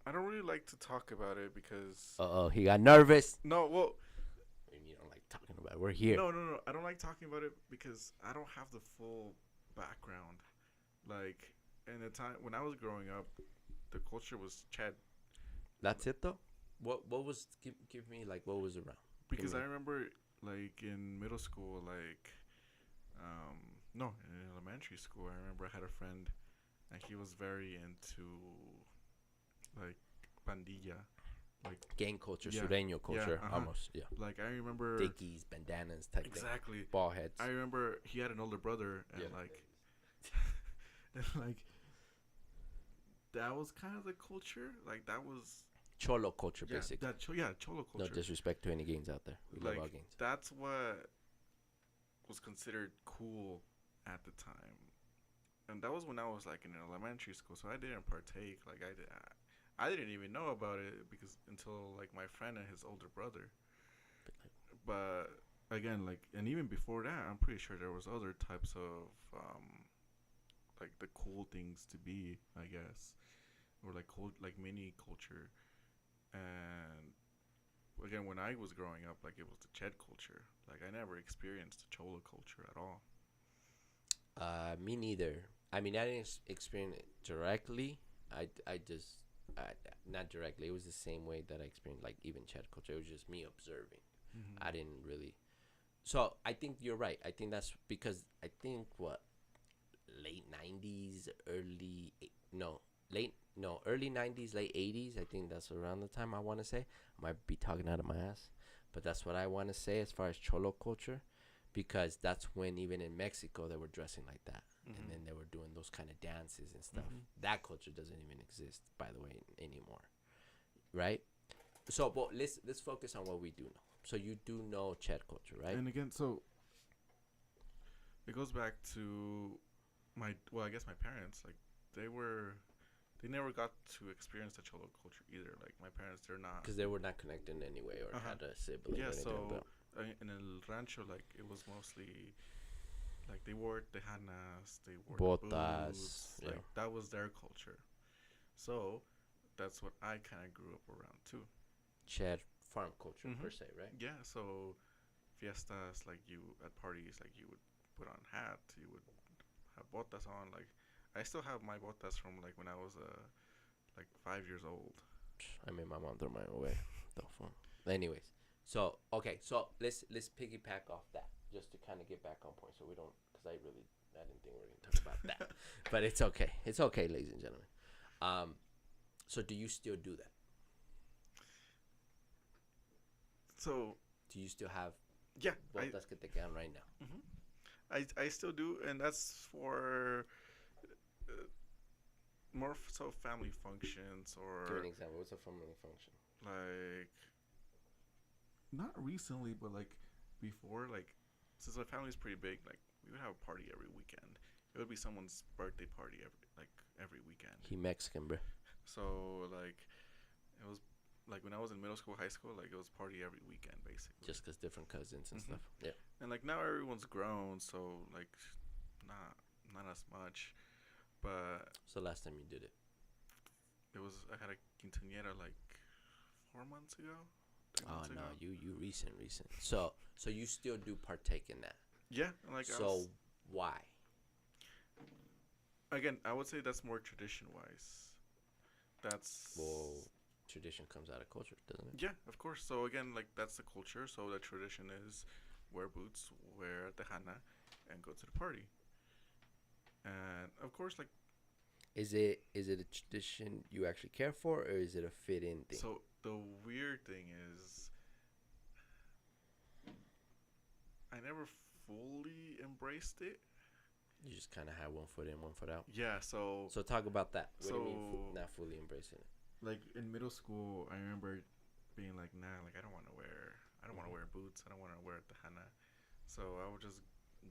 I don't really like to talk about it because Uh-oh, he got nervous. no, well, You don't like talking about it. We're here. no. I don't like talking about it because I don't have the full background. Like in the time when I was growing up, the culture was Chad. That's it though. What was give me like what was around? Because me- I remember like in middle school, like no, in elementary school, I remember I had a friend, and he was very into like pandilla, like Gang culture, Yeah, sureño culture, uh-huh. almost. Yeah. like I remember Dickies, bandanas type thing. exactly. Ball heads. I remember he had an older brother, and Yeah. like, and like that was kind of the culture. Like that was Cholo culture, basically. cholo No culture. disrespect to any gangs out there. We love Like, all gangs. that's what was considered cool at the time, and that was when I was like in elementary school. So I didn't partake. Like I didn't even know about it because until like my friend and his older brother. But again, like, and even before that, I'm pretty sure there was other types of like the cool things to be, I guess, or like like mini culture. And again, when I was growing up, like it was the Ched culture. Like I never experienced the Cholo culture at all. Me neither. I mean, I didn't experience it directly. I just, not directly. It was the same way that I experienced, like, even chat culture. It was just me observing. I didn't really. So I think you're right. I think that's because I think late 90s, early 90s, late 80s. I think that's around the time I want to say. I might be talking out of my ass, but that's what I want to say as far as Cholo culture, because that's when even in Mexico they were dressing like that, and then they were doing those kind of dances and stuff. That culture doesn't even exist, by the way, anymore, right? So, but let's focus on what we do know. So you do know Chet culture, right? And again, so it goes back to I guess my parents. Like they never got to experience the Cholo culture either. Like my parents, they're not. Because they were not connected in any way or had a sibling. Yeah, or anything so like that. in El Rancho, like it was mostly like they wore tejanas, they wore the Botas, boots, yeah. like that was their culture. So that's what I kind of grew up around too. Chet farm culture Mhm. per se, right? Yeah, so fiestas, like you at parties, like you would put on hats, you would have botas on. Like I still have my botas from like when I was like 5 years old. I made my mom throw mine away. The phone. Anyways, so okay, so let's piggyback off that just to kind of get back on point, so we don't, because I didn't think we were gonna talk about that, but it's okay, ladies and gentlemen. So do you still do that? So Do you still have yeah, botas que te quedan right now? I still do, and that's for more so family functions Give or an example. What's a family function? like not recently, but like before, like since my family's pretty big, like we would have a party every weekend. It would be someone's birthday party every weekend. He Mexican, bro. So like it was like when I was in middle school, high school, like it was party every weekend basically. Just because different cousins and Mhm. stuff. Yeah. And like now everyone's grown, so like not as much. But So last time you did it? I had a quinceañera like 4 months ago. 3 Oh months no, ago. you recent. So you still do partake in that. Yeah, like So why? again, I would say that's more tradition wise. That's Well, tradition comes out of culture, doesn't it? yeah, of course. So again, like that's the culture. So the tradition is wear boots, wear tejana, and go to the party. And of course, like Is it a tradition you actually care for, or is it a fit in thing? so the weird thing is I never fully embraced it. You just kind of had one foot in, one foot out. Yeah, so So talk about that. What do you mean So- not fully embracing it? like in middle school, I remember being like, nah, like I don't want to wear boots. I don't want to wear tejana. So I would just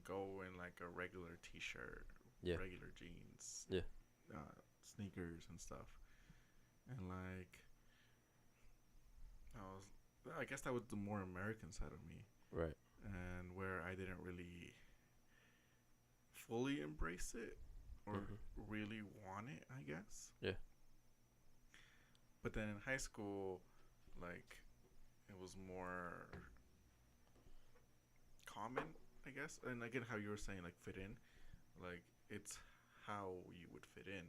go in like a regular t-shirt, Yeah. regular jeans, Yeah. sneakers and stuff. And like I guess that was the more American side of me, Right. and where I didn't really fully embrace it or really want it, I guess. Yeah. But then in high school, like, it was more common, I guess. And again, how you were saying, like, fit in, like, it's how you would fit in.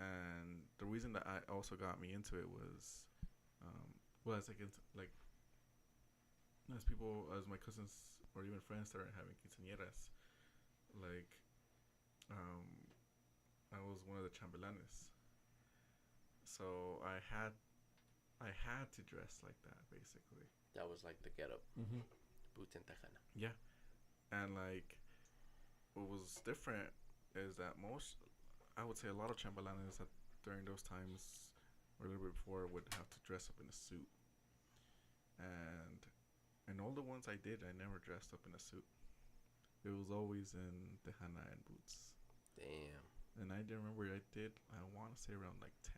And the reason that I also got me into it was, well, as like as people, as my cousins or even friends started having quinceañeras, like, I was one of the chambelanes, so I had to dress like that, basically. That was like the get up. Mm-hmm. Boots and tejana. Yeah, and like, what was different is that I would say a lot of chambelanes that during those times or a little bit before would have to dress up in a suit, and all the ones I did, I never dressed up in a suit. It was always in tejana and boots. Damn. And I remember I did, I want to say around like 10.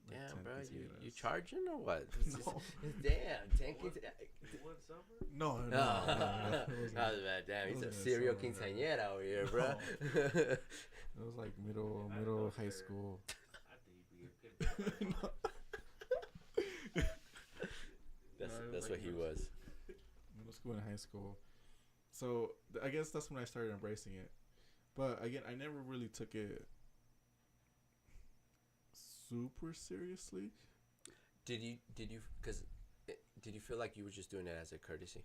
Like Damn, 10 bro. You quinceañeras. charging or what? No. Damn. 10 One summer? No. That was bad. Damn, he's a wasn't a serial summer, bro. quinceañera over here, bro. It was like middle high school. I think you'd be a pit. That's what he was. Middle school and high school. So I guess that's when I started embracing it. But again, I never really took it super seriously. Did you feel like you were just doing it as a courtesy?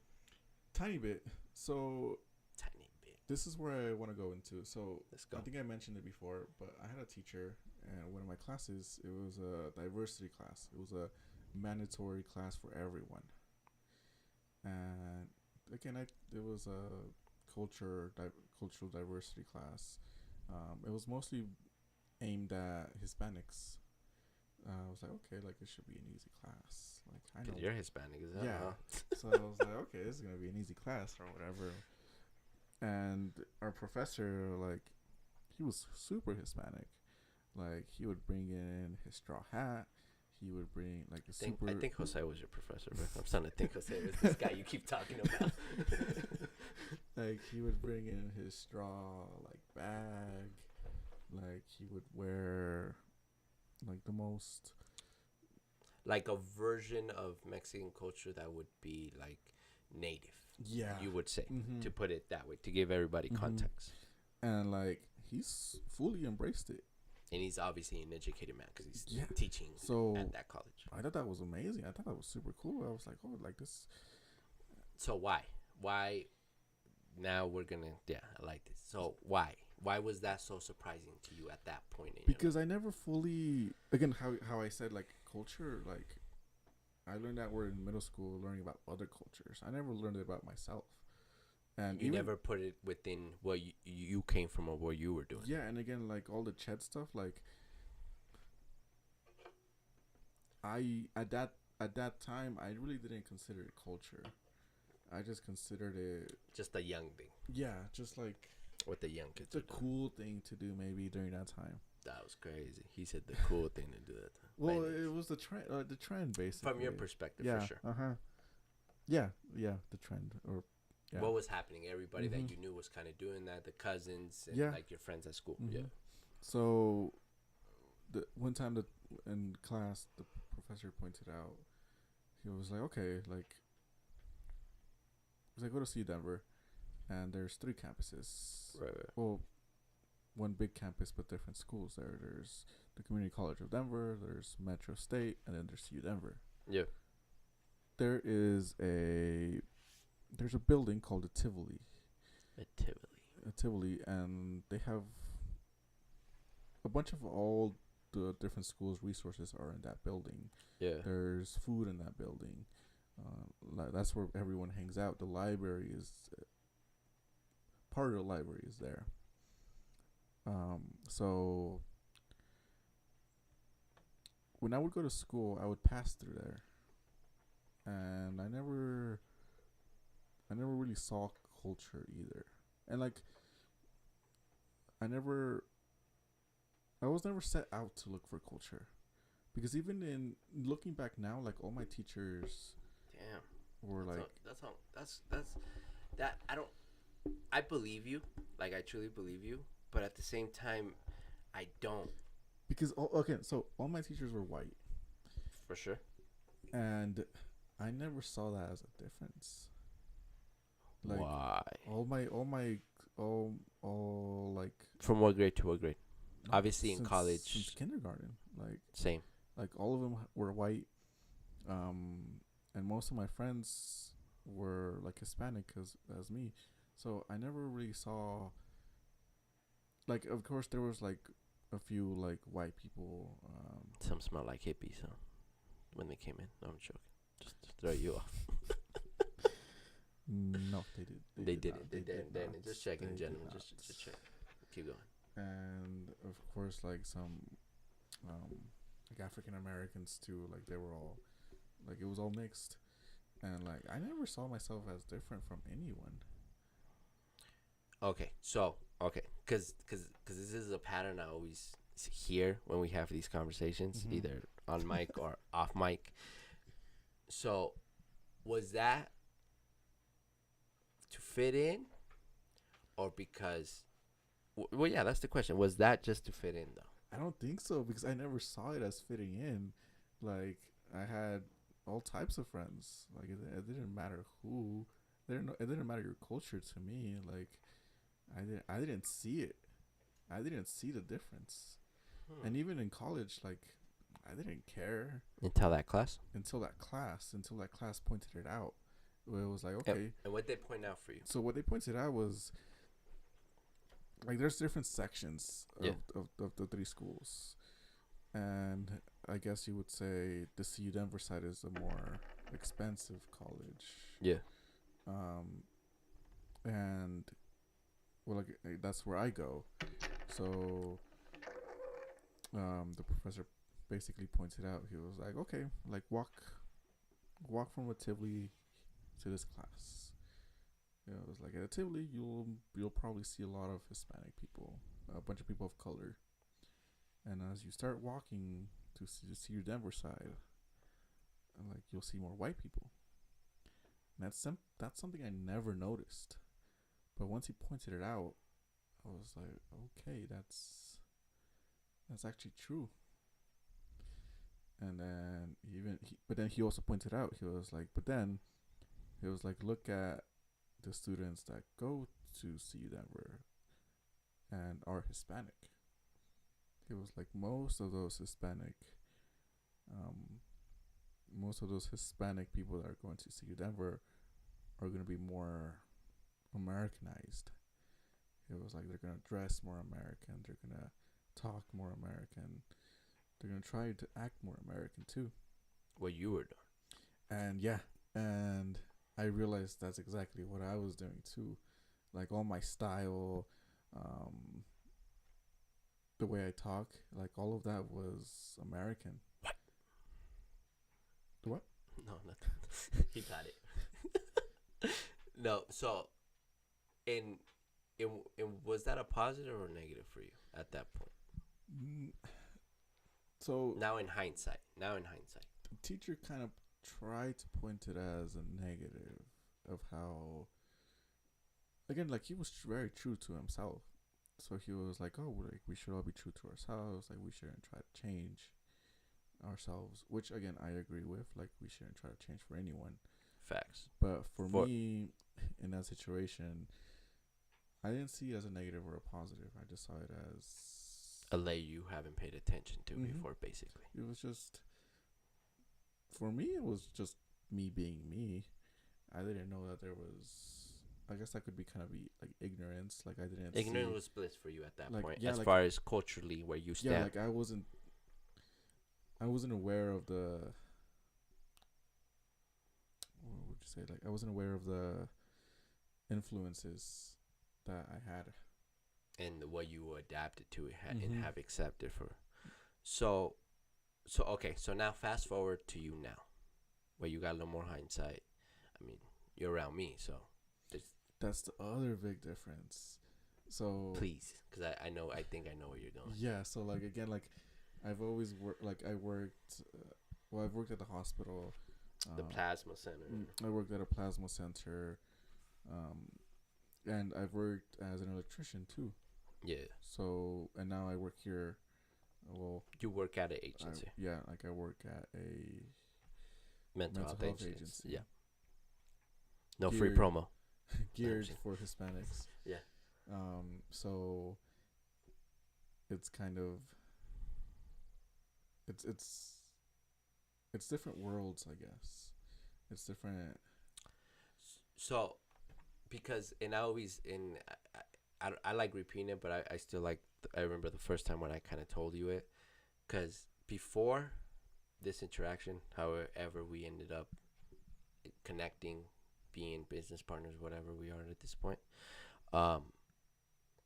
Tiny bit. So Tiny bit. this is where I want to go into. So Let's go. I think I mentioned it before, but I had a teacher, and one of my classes, it was a diversity class. It was a mandatory class for everyone. And again, it was a cultural diversity class. It was mostly aimed at Hispanics. I was like, okay, like, it should be an easy class. Like, I know. You're Hispanic, is that? Yeah. Huh? So I was like, okay, this is gonna be an easy class or whatever. And our professor, like, he was super Hispanic. Like, he would bring in his straw hat. He would bring like a I think Jose was your professor, bro. I'm starting to think Jose was this guy you keep talking about. Like, he would bring in his straw like bag. Like, he would wear like the most, Like a version of Mexican culture that would be like native. yeah, You would say, Mhm. to put it that way, to give everybody Mhm. context. And like, he's fully embraced it. And he's obviously an educated man because he's Yeah. teaching So at that college. I thought that was amazing. I thought that was super cool. I was like, oh, like this. So why? Now we're gonna. Yeah, I like this. So why? Why was that so surprising to you at that point? Because I never fully, again, how I said, like, culture, like, I learned that word in middle school, learning about other cultures. I never learned it about myself. And You even, never put it within what you came from or what you were doing. yeah, and again, like, all the Ched stuff, like, at that time, I really didn't consider it culture. I just considered it, Just a young thing. yeah, just like What the young kids the are doing. cool thing to do maybe during that time. That was crazy. He said the cool thing to do that. Well, But anyways, it was the trend basically. from your perspective, yeah, for sure. Yeah, the trend, or yeah. What was happening? Everybody Mhm. that you knew was kind of doing that. The cousins and Yeah. like your friends at school. Mhm. Yeah. So, the one time that in class, the professor pointed out, he was like, okay, like, he was like, go to CU Denver, and there's 3 campuses. Right. Well, one big campus, but different schools there. There's the Community College of Denver, there's Metro State, and then there's CU Denver. Yeah. There's a building called the Tivoli. Tivoli, and they have a bunch of all the different schools' resources are in that building. Yeah. There's food in that building. That's where everyone hangs out. The library is part of the library is there. So when I would go to school, I would pass through there, and I never really saw culture either. And like, I was never set out to look for culture, Because even in looking back now, like all my teachers Damn. were like, That's that I believe you, like I truly believe you, but at the same time, I don't. because okay, so all my teachers were white, For sure. and I never saw that as a difference. Like Why? all like From what grade to what grade? Obviously in since college. kindergarten, Same. like all of them were white, and most of my friends were like Hispanic as me, so I never really saw. Like, of course, there was like a few like white people. Some smell like hippies, huh? When they came in. No, I'm joking. Just to throw you off. No, they did. They did not. it. They did. not. Just checking, They did gentlemen. not. Just check. Keep going. And of course, like some, like African Americans too. Like they were all, like it was all mixed, and like I never saw myself as different from anyone. Okay, so because this is a pattern I always hear when we have these conversations, Mhm. either on mic or off mic. So, was that to fit in, or because? Well, yeah, that's the question. Was that just to fit in, though? I don't think so because I never saw it as fitting in. Like I had all types of friends. Like it didn't matter who. It didn't matter your culture to me. Like I didn't see it. I didn't see the difference. And even in college, like I didn't care Until that class. until that class pointed it out. Where it was like, okay. And what they point out for you? So what they pointed out was like there's different sections of the three schools, and I guess you would say the CU Denver side is a more expensive college. Yeah. And well, like that's where I go. So, the professor basically pointed out. He was like, "Okay, like walk from Tivoli to this class." You know, it was like at Tivoli, you'll probably see a lot of Hispanic people, a bunch of people of color, and as you start walking to see your Denver side, and like you'll see more white people. And that's something I never noticed, but once he pointed it out, I was like, okay, that's actually true. And then but then he also pointed out, he was like, look at the students that go to CU Denver and are Hispanic. It was like most of those Hispanic people that are going to CU Denver are going to be more Americanized. It was like they're going to dress more American, they're going to talk more American, they're going to try to act more American too. What you were doing. And I realized that's exactly what I was doing too. Like all my style, the way I talk, like all of that was American. What? The what? No, nothing. He got it. No, so, in was that a positive or negative for you at that point? So now in hindsight, the teacher kind of tried to point it as a negative of how, again, like he was very true to himself. So he was like, oh, like we should all be true to ourselves. Like we shouldn't try to change ourselves, which again I agree with. Like we shouldn't try to change for anyone. Facts. But for me, in that situation, I didn't see it as a negative or a positive. I just saw it as a lay you haven't paid attention to before, basically. It was just, for me, it was just me being me. I didn't know that there was, I guess that could be kind of be like ignorance. Like I didn't Ignorance was bliss for you at that point, yeah, as far as culturally where you stand. Yeah, like I wasn't aware of the, what would you say? Like I wasn't aware of the influences that I had. And what you adapted to it and have accepted for. So okay, so now fast forward to you now, where you got a little more hindsight. I mean, you're around me, so. That's the other big difference. So. Please, because I think I know where you're going. Yeah, so like again, like I've always worked. Like I worked. Well, I've worked at the hospital. The plasma center. I worked at a plasma center, and I've worked as an electrician too. Yeah. So and now I work here. Well, You work at an agency. I work at a Mental mental health health agency. agency. Yeah. No free Geared- promo. geared Agency. for Hispanics. Yeah. So it's kind of it's different worlds, I guess. It's different. So, because and I always I like repeating it, but I still like I remember the first time when I kind of told you it, because before this interaction, however we ended up connecting, being business partners, whatever we are at this point,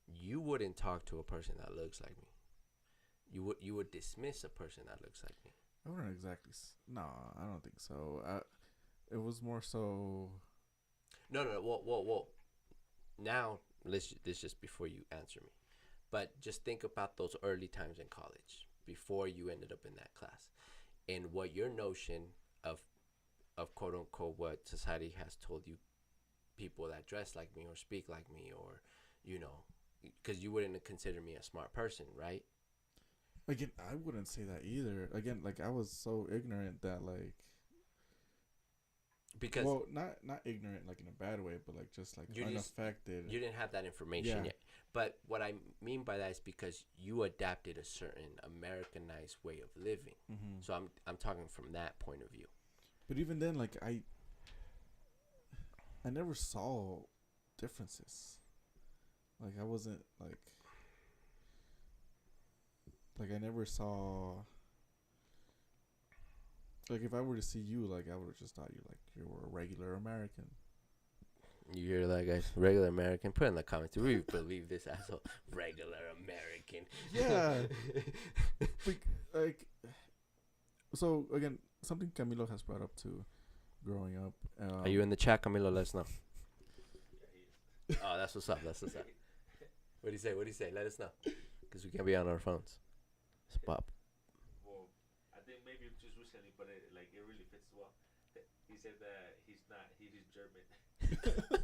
you wouldn't talk to a person that looks like me. You would dismiss a person that looks like me. I wouldn't exactly. No, I don't think so. It was more so. No. Well. Now, this just before you answer me, but just think about those early times in college before you ended up in that class, and what your notion of quote unquote what society has told you, people that dress like me or speak like me, or because you wouldn't consider me a smart person, right? Again, I wouldn't say that either. Again, like I was so ignorant that like. Because well, not ignorant like in a bad way, but like just like unaffected. You didn't have that information yet. But what I mean by that is because you adapted a certain Americanized way of living. Mm-hmm. So I'm talking from that point of view. But even then, like I never saw differences. Like I wasn't like I never saw. Like if I were to see you, like I would have just thought you were a regular American. You hear that, guys? Regular American. Put in the comments. Do we believe this asshole? Regular American. Yeah. like, so again, something Camilo has brought up too, growing up. Are you in the chat, Camilo? Let us know. Oh, that's what's up. That's what's up. What do you say? What do you say? Let us know, because we can't be on our phones. Spot. Well, I think maybe just recently, but it really fits well. He said that he's German.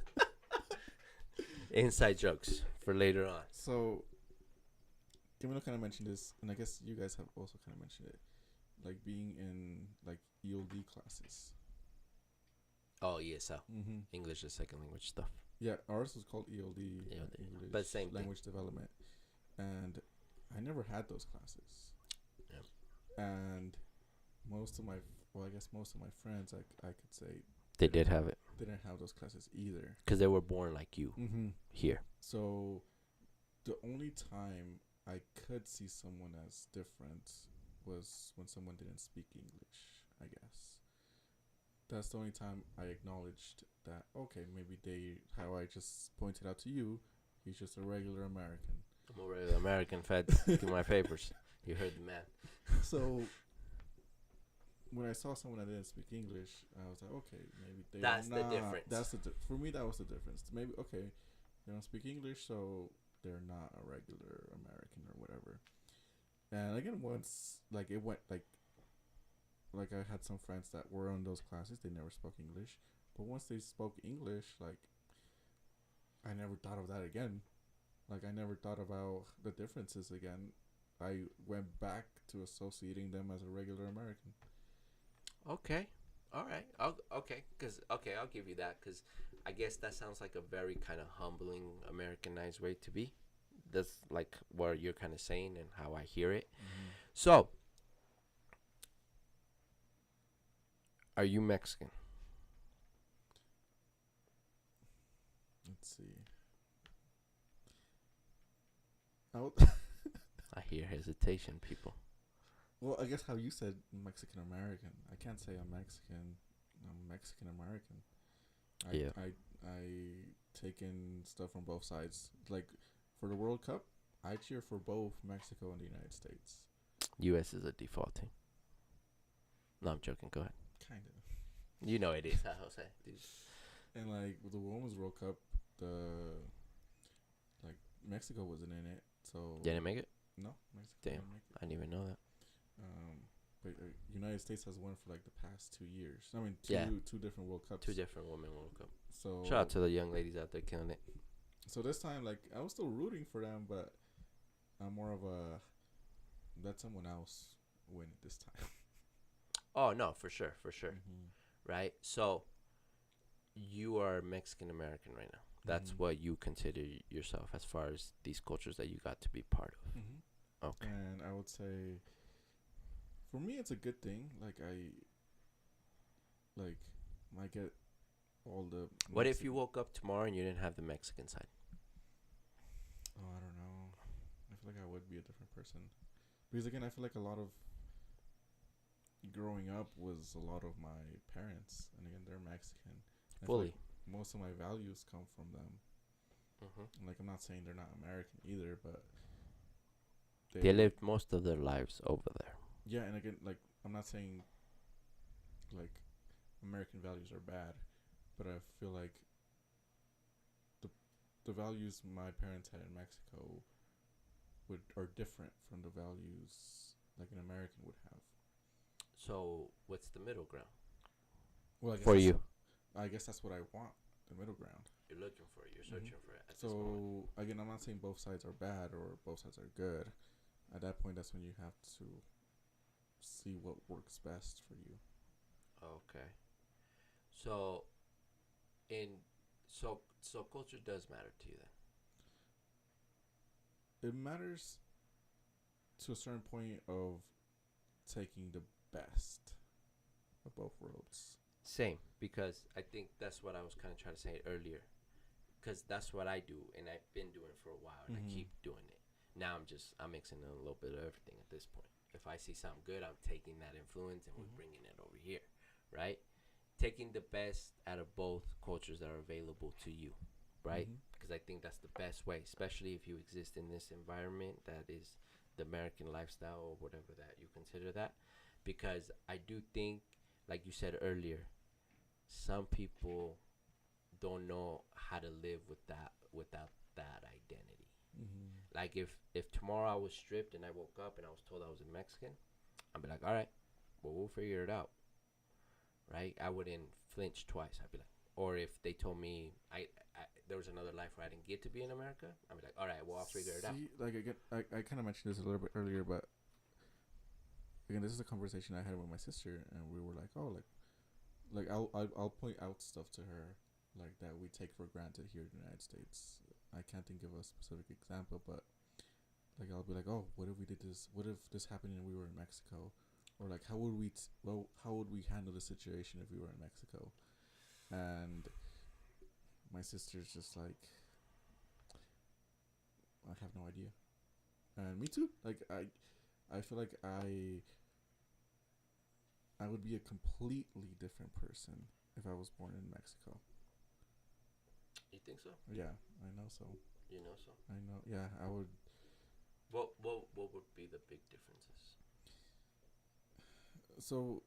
Inside jokes for later on. So, Camilo kind of mentioned this, and I guess you guys have also kind of mentioned it, like being in like ELD classes. Oh yes, so Mm-hmm. English is second language stuff. Yeah, ours was called ELD, English but same language development, and I never had those classes. Yep. And most of my friends, I could say, They did have it didn't have those classes either. because they were born like you Mm-hmm. here. So the only time I could see someone as different was when someone didn't speak English, I guess. That's the only time I acknowledged that, okay, maybe how I just pointed out to you, he's just a regular American. I'm a regular American fed. Give my papers. You heard the man. So when I saw someone that didn't speak English, I was like, okay, maybe That's the difference. For me, that was the difference. Maybe, okay, they don't speak English, so they're not a regular American or whatever. And again, once, like, it went, like I had some friends that were on those classes, they never spoke English. But once they spoke English, like, I never thought of that again. Like, I never thought about the differences again. I went back to associating them as a regular American. Okay. All right. I'll give you that, because I guess that sounds like a very kind of humbling Americanized way to be. That's like what you're kind of saying and how I hear it. Mm-hmm. So, are you Mexican? Let's see. I would I hear hesitation, people. well, I guess how you said Mexican American. I can't say I'm Mexican. I'm Mexican American. I take in stuff from both sides. Like for the World Cup, I cheer for both Mexico and the United States. U.S. is a default team. No, I'm joking. Go ahead. Kind of. You know it is, huh, Jose? Dude. And like with the Women's World Cup, Mexico wasn't in it, so You didn't make it? no, Mexico Damn. didn't make it. I didn't even know that. But United States has won for like the past 2 years. I mean, Yeah. two different World Cups. 2 different Women World Cup. So Shout out to the young ladies out there killing it. so this time, like, I was still rooting for them, but I'm more of a let someone else win it this time. Oh no, for sure, Mm-hmm. right? So you are Mexican American right now. That's Mhm. what you consider yourself as far as these cultures that you got to be part of. Mm-hmm. Okay. And I would say, for me, it's a good thing. Like I get all the. What if you woke up tomorrow and you didn't have the Mexican side? Oh, I don't know. I feel like I would be a different person, because again, I feel like a lot of growing up was a lot of my parents, and again, they're Mexican. I feel Fully. like most of my values come from them. Mm-hmm. Like, I'm not saying they're not American either, but They lived most of their lives over there. Yeah, and again, like, I'm not saying like American values are bad, but I feel like the values my parents had in Mexico are different from the values like an American would have. So what's the middle ground Well, I guess for that's- you? I guess that's what I want, the middle ground. You're looking for it. You're searching for it at this So moment. again, I'm not saying both sides are bad or both sides are good. At that point, that's when you have to see what works best for you. Okay. So, so culture does matter to you then. It matters to a certain point of taking the best of both worlds. Same, because I think that's what I was kind of trying to say earlier. Because that's what I do, and I've been doing it for a while, and Mhm. I keep doing it. Now I'm mixing in a little bit of everything at this point. If I see something good, I'm taking that influence and we're Mhm. bringing it over here, right? Taking the best out of both cultures that are available to you, right? Mhm. Because I think that's the best way, especially if you exist in this environment that is the American lifestyle or whatever that you consider that. Because I do think, like you said earlier, some people don't know how to live with that without that identity. Mhm. Like if tomorrow I was stripped and I woke up and I was told I was a Mexican, I'd be like, all right, well we'll figure it out, right? I wouldn't flinch twice. I'd be like, or if they told me I there was another life where I didn't get to be in America, I'd be like, all right, well I'll figure it out. See, like I kind of mentioned this a little bit earlier, but again, this is a conversation I had with my sister, and we were like, oh, like I'll point out stuff to her like that we take for granted here in the United States. I can't think of a specific example, but like I'll be like, oh, what if we did this? What if this happened and we were in Mexico? Or like, how would we how would we handle the situation if we were in Mexico? And my sister's just like, I have no idea. And me too. Like I feel like I would be a completely different person if I was born in Mexico. You think so? Yeah, I know so. You know so. I know. Yeah, I would. What would be the big differences? So,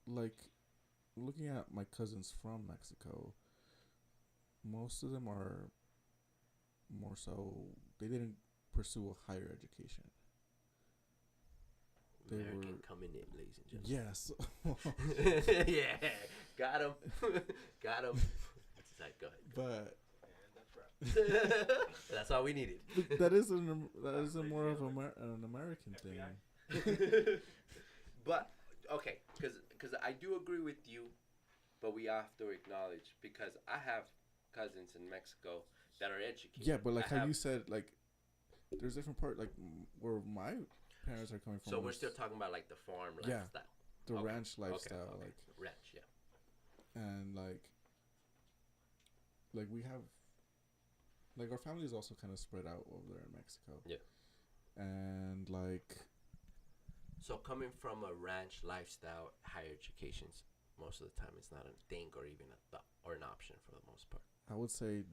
like, looking at my cousins from Mexico, most of them are more so, they didn't pursue a higher education. They American were- coming in, ladies and gentlemen. Yes. Yeah, got him. Got him. That's like, go ahead. But And that's right. That's all we needed. that is more of an American thing. But okay, because I do agree with you, but we have to acknowledge, because I have cousins in Mexico that are educated. Yeah, but like I how have- you said, like, there's different part, like where my parents are coming from. So we're was still talking about like the farm Yeah. lifestyle. the okay, ranch lifestyle, okay. like, Ranch, yeah. and like we have, like, our family is also kind of spread out over there in Mexico. Yeah. And like, So coming from a ranch lifestyle, higher education's most of the time it's not a thing or even a thought or an option for the most part. I would say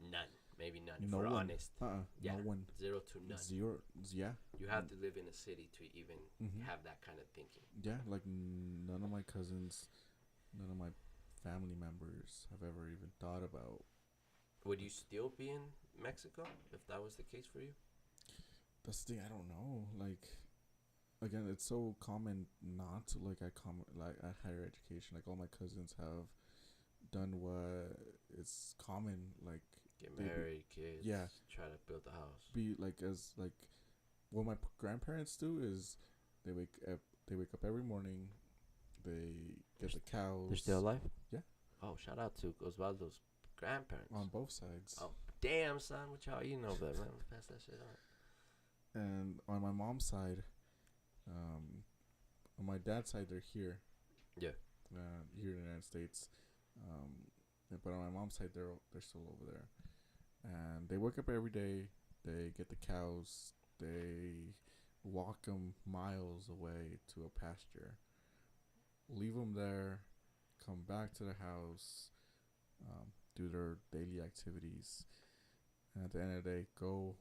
None, maybe none. no if we're one. honest, No one. 0 to none. Zero. Yeah. You have to live in a city to even Mhm. have that kind of thinking. Yeah, like none of my cousins, none of my family members have ever even thought about. Would you still be in Mexico if that was the case for you? That's the thing. I don't know. Like, again, it's so common not to look at at higher education. Like all my cousins have done what is common. Like Get They be- married, kids. yeah. Try to build a house. be like as like what my grandparents do is they wake up every morning. They get the cows. They're still alive? Yeah. Oh, shout out to Osvaldo's grandparents. On both sides. Oh, damn, son. What y'all eating over there, man? Pass that shit on. And on my mom's side, on my dad's side, they're here. Yeah. Here in the United States. But on my mom's side, they're still over there. And they wake up every day. They get the cows. They walk them miles away to a pasture. Leave them there. Come back to the house. Do their daily activities. And at the end of the day, go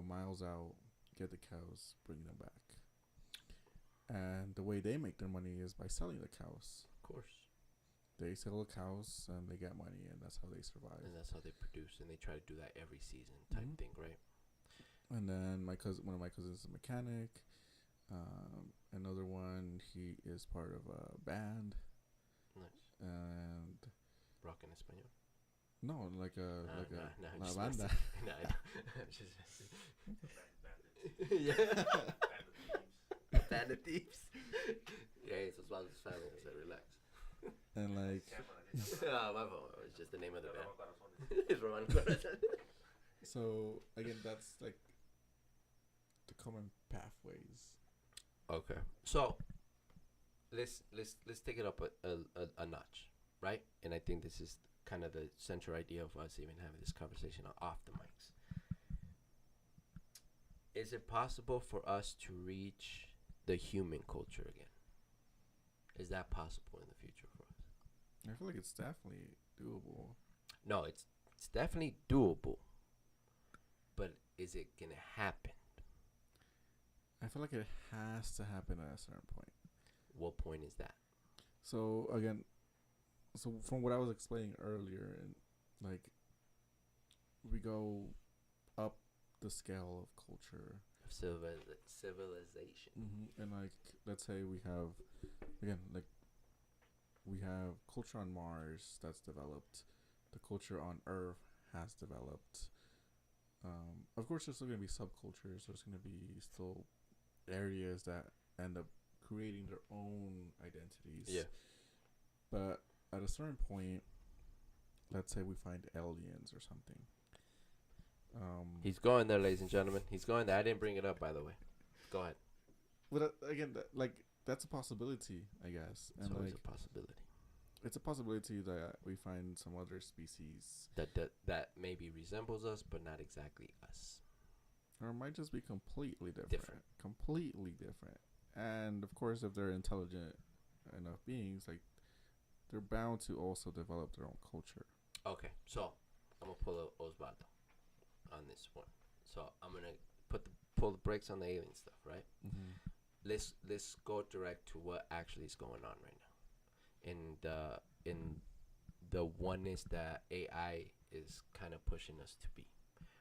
miles out, get the cows, bring them back. And the way they make their money is by selling the cows. Of course. They sell the cows and they get money, and that's how they survive. And that's how they produce, and they try to do that every season type Mhm. thing, right? And then one of my cousins is a mechanic. Another one, he is part of a band. Nice. And Rock en español. no, like a Nah, I'm la just banda. messing. Nah, I know. I'm just messing. Yeah. Band of Thieves. Yeah, it's Osvaldo's family, so relax. And like Oh, my fault. It's just the name of the band. It's Roman Corazon. so again, that's like the common pathways. Okay. So let's take it up a notch, right? And I think this is kind of the central idea of us even having this conversation off the mics. Is it possible for us to reach the human culture again? Is that possible in the future for us? I feel like it's definitely doable. No, it's definitely doable. But is it gonna happen? I feel like it has to happen at a certain point. What point is that? So again, from what I was explaining earlier, and like we go up the scale of culture, Civilization. and like let's say we have culture on Mars that's developed, the culture on Earth has developed. Of course, there's still gonna be subcultures. There's gonna be still areas that end up creating their own identities. Yeah. But at a certain point, let's say we find aliens or something. He's going there, ladies and gentlemen. He's going there. I didn't bring it up, by the way. Go ahead. But again, that's a possibility, I guess. It's And always like a possibility it's a possibility that we find some other species, that maybe resembles us, but not exactly us. or it might just be completely different. Different. Completely different. And of course, if they're intelligent enough beings, like they're bound to also develop their own culture. Okay, so I'm gonna pull a Osvaldo on this one. So I'm gonna pull the brakes on the alien stuff, right? Let's go direct to what actually is going on right now, in the oneness that AI is kind of pushing us to be.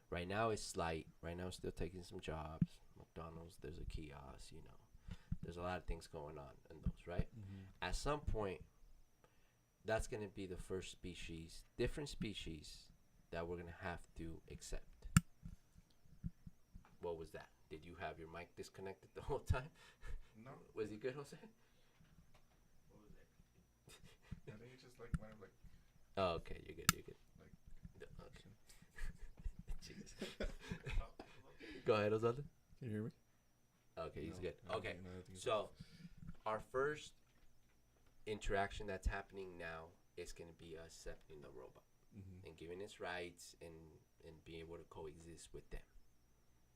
Right now it's slight. Right now it's still taking some jobs. McDonald's, there's a kiosk, there's a lot of things going on in those, right? At some point, that's gonna be the first different species that we're gonna have to accept. What was that? Did you have your mic disconnected the whole time? No, Was he good, Jose? What was that? I think it's just like kind of like Oh, okay, you're good. Okay. Jesus. Go ahead, Osvaldo. Can you hear me? Okay, he's No, good. no, Okay, no, I think it's- so our first interaction that's happening now is going to be us accepting the robot and giving its rights and being able to coexist with them.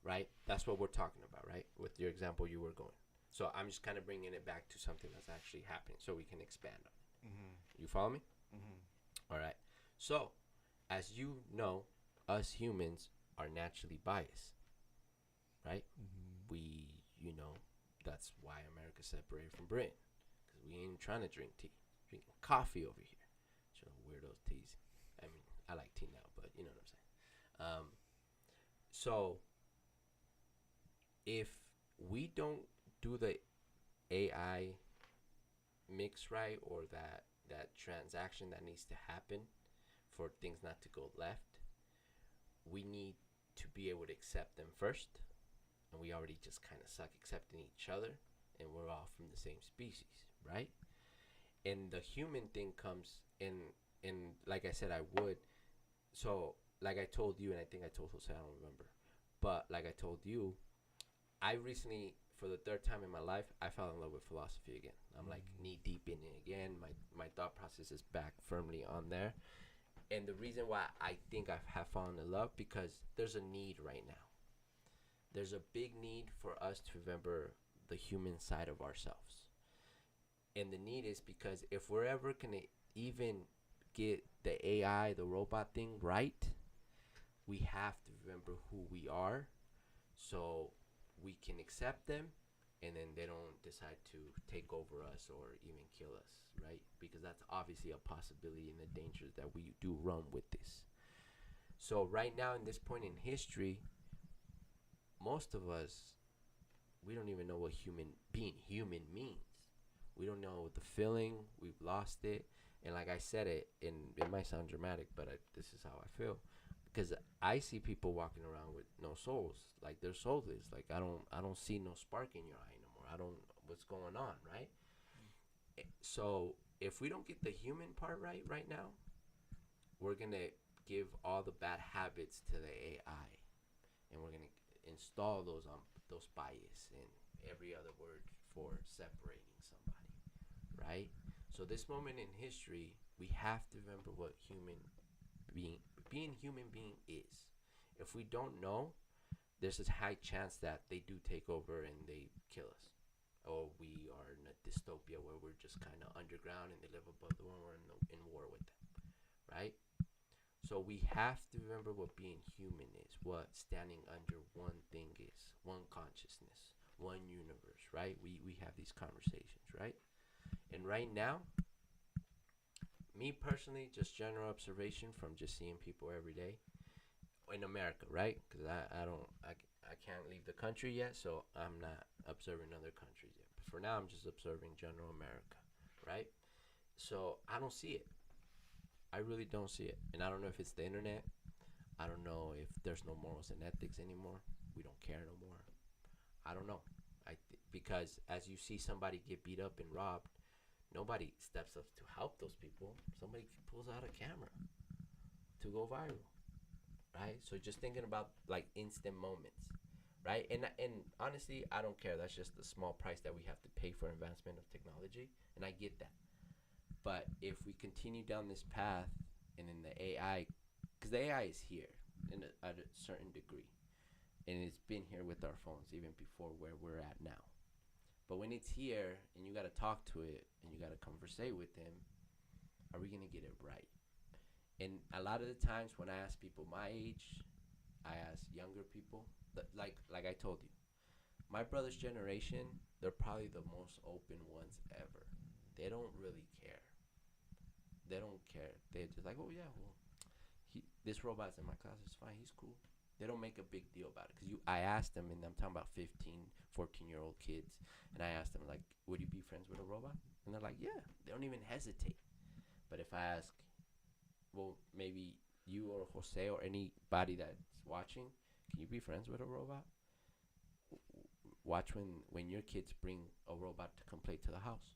Right? That's what we're talking about, right? With your example you were going. So I'm just kind of bringing it back to something that's actually happening so we can expand on it. You follow me? All right. So, as you know, us humans are naturally biased, right? We, that's why America separated from Britain, because we ain't trying to drink tea, drinking coffee over here. So weirdos teas. I mean, I like tea now, but you know what I'm saying. So if we don't do the AI mix right, or that transaction that needs to happen for things not to go left, we need to be able to accept them first, and we already just kind of suck accepting each other, and we're all from the same species, right? And the human thing comes in, like I said, I would. So, like I told you, and I think I told Jose, I don't remember, but like I told you, I recently, for the third time in my life, I fell in love with philosophy again. I'm like knee deep in it again. My thought process is back firmly on there. And the reason why I think I have fallen in love, because there's a need right now. There's a big need for us to remember the human side of ourselves. And the need is because if we're ever going to even get the AI, the robot thing right, we have to remember who we are, so we can accept them, and then they don't decide to take over us or even kill us, right? Because that's obviously a possibility in the dangers that we do run with this. So right now, in this point in history, most of us, we don't even know what being human means. We don't know the feeling. We've lost it. And like I said it might sound dramatic, but this is how I feel. Because I see people walking around with no souls, like they're soulless. Like I don't see no spark in your eye anymore. What's going on, right? So if we don't get the human part right now, we're gonna give all the bad habits to the AI, and we're gonna install those bias and every other word for separating somebody, right? So this moment in history, we have to remember what being human being is. If we don't know, there's a high chance that they do take over and they kill us, or we are in a dystopia where we're just kind of underground and they live above the world. We're in war with them, right? So we have to remember what being human is, what standing under one thing is, one consciousness, one universe, right? We have these conversations, right? And right now, me personally, just general observation from just seeing people every day in America, right? Because I can't leave the country yet, so I'm not observing other countries yet. But for now, I'm just observing general America, right? So I don't see it. I really don't see it. And I don't know if it's the internet. I don't know if there's no morals and ethics anymore. We don't care no more. I don't know. Because as you see somebody get beat up and robbed, nobody steps up to help those people. Somebody pulls out a camera to go viral, right? So just thinking about like instant moments, right? And honestly, I don't care. That's just the small price that we have to pay for advancement of technology, and I get that. But if we continue down this path, and in the AI, because the AI is here at a certain degree, and it's been here with our phones even before where we're at now. But when it's here and you got to talk to it and you got to conversate with them, are we going to get it right? And a lot of the times when I ask people my age, I ask younger people, like I told you, my brother's generation, they're probably the most open ones ever. They don't really care. They don't care. They're just like, oh yeah, well, this robot's in my class. It's fine. He's cool. They don't make a big deal about it. Because I asked them, and I'm talking about 15, 14-year-old kids, and I asked them, like, would you be friends with a robot? And they're like, yeah. They don't even hesitate. But if I ask, well, maybe you or Jose or anybody that's watching, can you be friends with a robot? Watch when your kids bring a robot to come play to the house,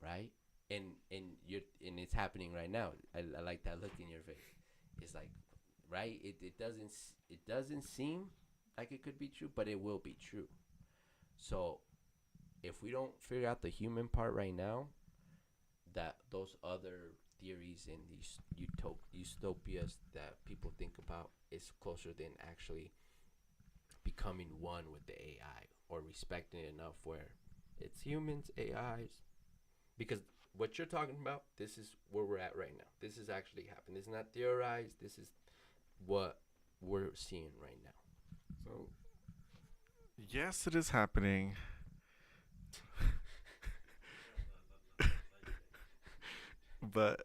right? And it's happening right now. I like that look in your face. It's like, right? It doesn't seem like it could be true, but it will be true. So if we don't figure out the human part right now, that those other theories and these utopias that people think about is closer than actually becoming one with the AI or respecting it enough where it's humans, AIs. Because what you're talking about, this is where we're at right now. This is actually happening. This is not theorized. This is what we're seeing right now. So, yes, it is happening. But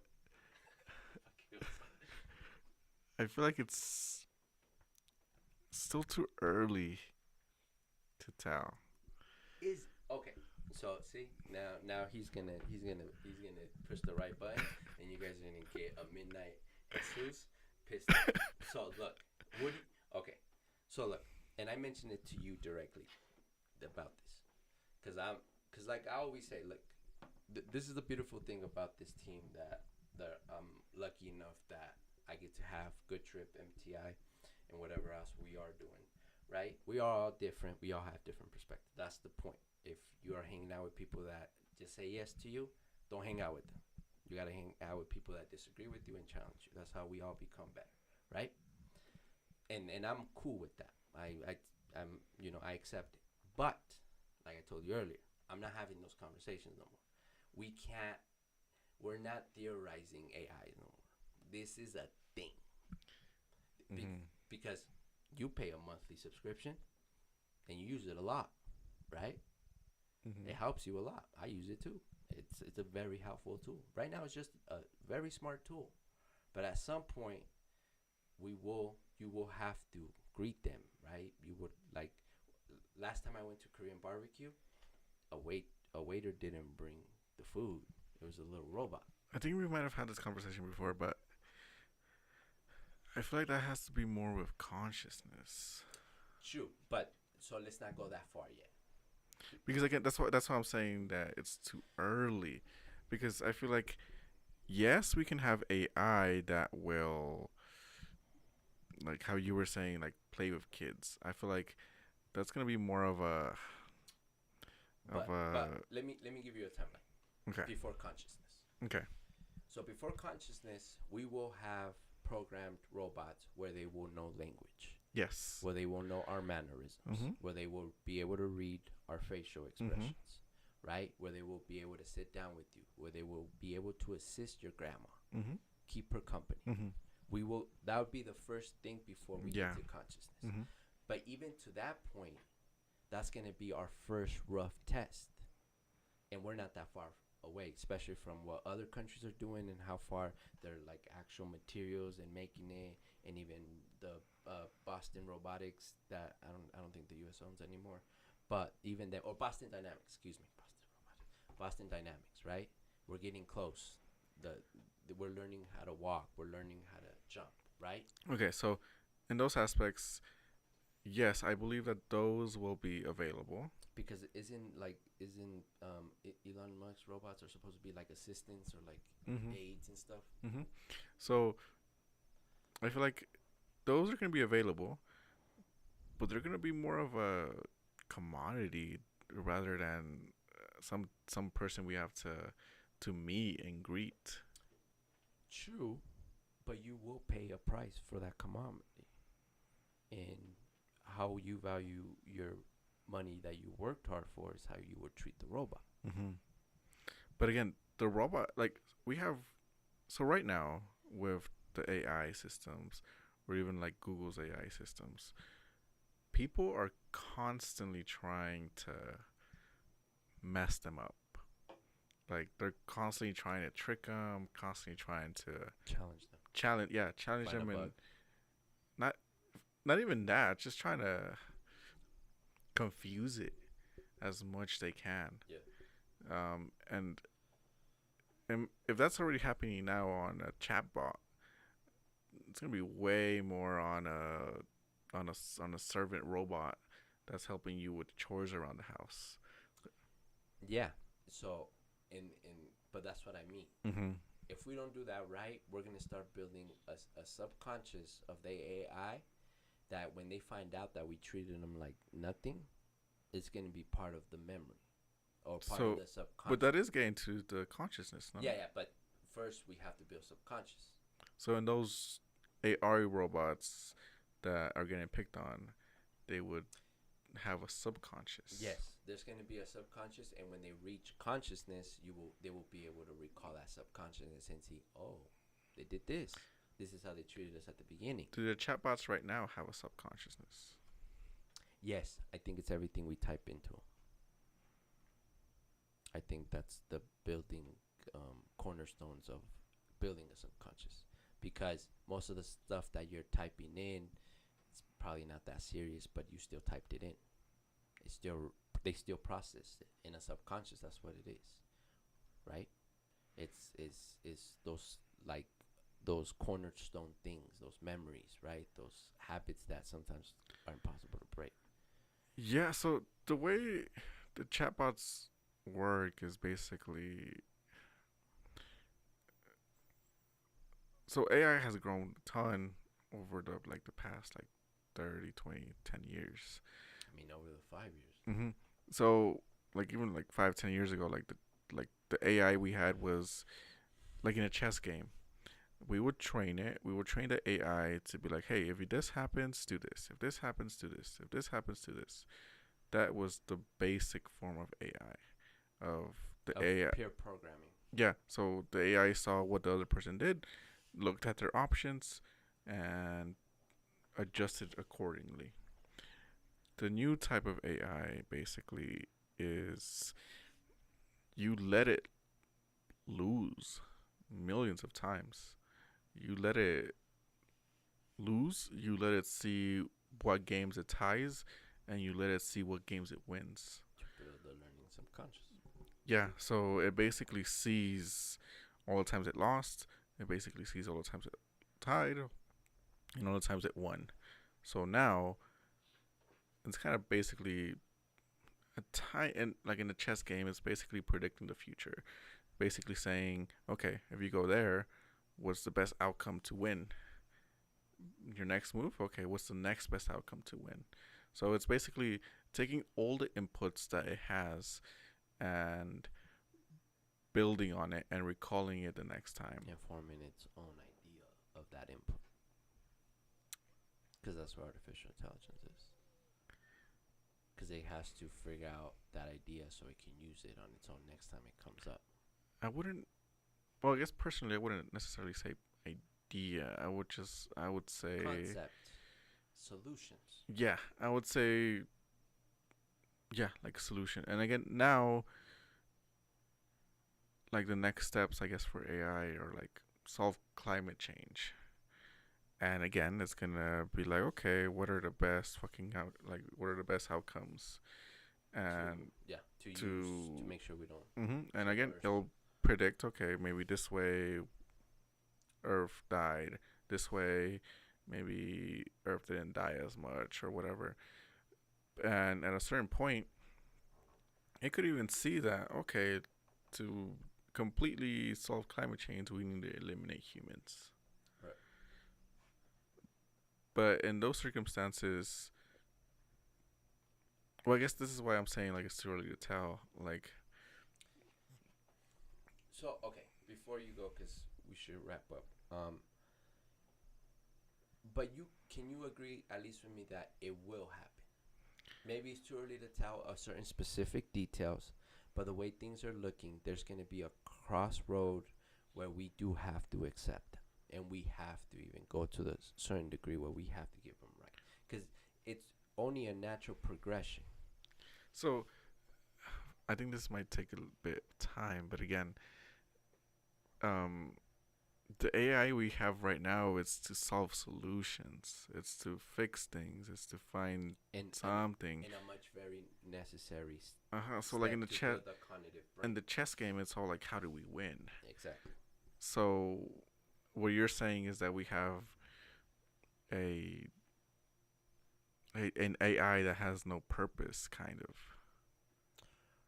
I feel like it's still too early to tell. Is okay. So see now he's gonna push the right button, and you guys are gonna get a midnight Jesus pissed. So look, okay. So look, and I mentioned it to you directly about this, cause like I always say, look, this is the beautiful thing about this team that I'm lucky enough that I get to have Good Trip, MTI, and whatever else we are doing. Right? We are all different. We all have different perspectives. That's the point. If you are hanging out with people that just say yes to you, don't hang out with them. You gotta hang out with people that disagree with you and challenge you. That's how we all become better, right? And I'm cool with that. I'm I accept it. But like I told you earlier, I'm not having those conversations no more. We're not theorizing AI no more. This is a thing. Because you pay a monthly subscription and you use it a lot, right? It helps you a lot. I use it too. It's a very helpful tool. Right now it's just a very smart tool. But at some point you will have to greet them, right? You would, like, last time I went to Korean barbecue, a waiter didn't bring the food. It was a little robot. I think we might have had this conversation before, but I feel like that has to be more with consciousness. True, but so let's not go that far yet. Because again, that's why I'm saying that it's too early. Because I feel like, yes, we can have AI that will, like how you were saying, like play with kids. I feel like that's gonna be more of a But let me give you a timeline. Okay. Before consciousness. Okay. So before consciousness, we will have programmed robots where they will know language, Yes. where they will know our mannerisms, where they will be able to read our facial expressions, right? Where they will be able to sit down with you, where they will be able to assist your grandma, keep her company. That would be the first thing before we get to consciousness. But even to that point, that's going to be our first rough test. And we're not that far away, especially from what other countries are doing and how far they're like actual materials and making it, and even the Boston Robotics that I don't think the US owns anymore, but even that, or Boston Dynamics, excuse me, Boston Dynamics, right? We're getting close. We're learning how to walk. We're learning how to jump, right? Okay, so in those aspects, yes, I believe that those will be available. Because isn't Elon Musk's robots are supposed to be like assistants or like aides and stuff? So I feel like those are going to be available, but they're going to be more of a commodity rather than some person we have to meet and greet. True, but you will pay a price for that commodity, and how you value your money that you worked hard for is how you would treat the robot. But again, the robot, like we have, so right now with the AI systems, or even like Google's AI systems, people are constantly trying to mess them up. Like they're constantly trying to trick them, constantly trying to Challenge them. challenge Find them, a and bug. not even that, just trying to confuse it as much they can. And if that's already happening now on a chatbot, it's gonna be way more on a servant robot that's helping you with chores around the house. Yeah. So, but that's what I mean. If we don't do that right, we're gonna start building a subconscious of the AI that when they find out that we treated them like nothing, it's gonna be part of the memory or part of the subconscious. But that is getting to the consciousness, no? Yeah. But first, we have to build subconscious. So in those AI robots that are getting picked on, they would have a subconscious. Yes, there's going to be a subconscious, and when they reach consciousness, they will be able to recall that subconsciousness and see, oh, they did this. This is how they treated us at the beginning. Do the chatbots right now have a subconsciousness? Yes, I think it's everything we type into. I think that's the building cornerstones of building a subconscious, because most of the stuff that you're typing in, it's probably not that serious, but you still typed it in. It's still they still process it in a subconscious. That's what it is, right? It's those like those cornerstone things, those memories, right? Those habits that sometimes are impossible to break. Yeah, so the way the chatbots work is basically, so AI has grown a ton over the past 30, 20, 10 years. I mean, over the 5 years. Mm-hmm. So even 5, 10 years ago, the AI we had was like in a chess game. We would train it. We would train the AI to be like, hey, if this happens, do this. If this happens, do this. If this happens, do this. That was the basic form of AI. Of the Of AI. pure programming. Yeah. So the AI saw what the other person did, looked at their options, and adjusted accordingly. The new type of AI basically is you let it lose millions of times. You let it lose, you let it see what games it ties, and you let it see what games it wins. To build the learning subconscious. Yeah, so it basically sees all the times it lost, it basically sees all the times it tied, and all the times it won. So now it's kind of basically a tie in in a chess game, it's basically predicting the future. Basically saying, okay, if you go there, what's the best outcome to win? Your next move, okay, what's the next best outcome to win? So it's basically taking all the inputs that it has and building on it and recalling it the next time. And forming its own idea of that input. Because that's what artificial intelligence is. Because it has to figure out that idea so it can use it on its own next time it comes up. I wouldn't, well, I guess personally, I wouldn't necessarily say idea. I would say. Concept. Solutions. Yeah, I would say, yeah, like a solution. And again, now, the next steps, I guess, for AI are solve climate change. And again, it's gonna be okay, what are the best what are the best outcomes? And To use to make sure we don't. and again, First. it'll predict, okay, maybe this way Earth died, this way maybe Earth didn't die as much or whatever. And at a certain point, it could even see that, okay, to completely solve climate change, we need to eliminate humans. Right. But in those circumstances, well, I guess this is why I'm saying it's too early to tell. So, okay, before you go, because we should wrap up. But can you agree, at least with me, that it will happen? Maybe it's too early to tell a certain specific details, but the way things are looking, there's going to be a crossroad where we do have to accept, and we have to even go to the certain degree where we have to give them right, because it's only a natural progression. So, I think this might take a bit of time, but again, the AI we have right now is to solve solutions. It's to fix things. It's to find something. In a much very necessary. So in the chess game, it's all how do we win? Exactly. So, what you're saying is that we have an AI that has no purpose, kind of.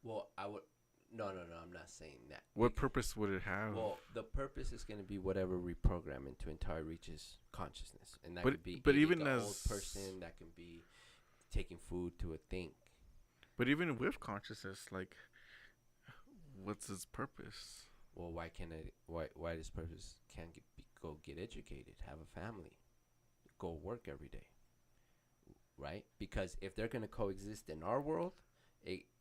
Well, No, I'm not saying that. What purpose would it have? Well, the purpose is going to be whatever we program into until it reaches consciousness, and that But- could be but eating even an as- old person, that can be taking food to a thing. But even with consciousness, what's its purpose? Well, why can't it? Why this purpose can't go get educated, have a family, go work every day, right? Because if they're going to coexist in our world,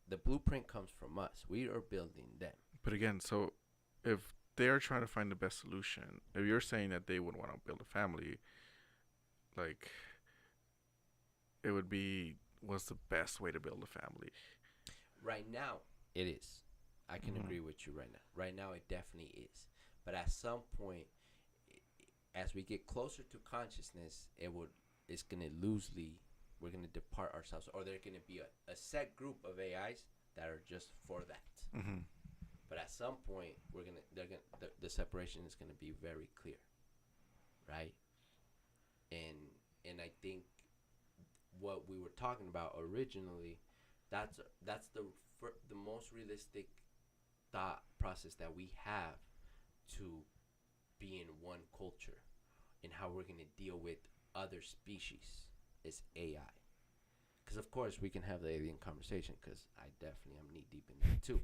the blueprint comes from us. We are building them. But again, so if they're trying to find the best solution, if you're saying that they would want to build a family, it would be, what's the best way to build a family? Right now, it is. I can agree with you right now. Right now, it definitely is. But at some point, as we get closer to consciousness, it's gonna loosely we're gonna depart ourselves, or there's gonna be a set group of AIs that are just for that. Mm-hmm. But at some point, the separation is gonna be very clear, right? And I think what we were talking about originally, that's the most realistic thought process that we have to be in one culture, and how we're gonna deal with other species is AI. Because of course we can have the alien conversation, because I definitely am knee deep in that too.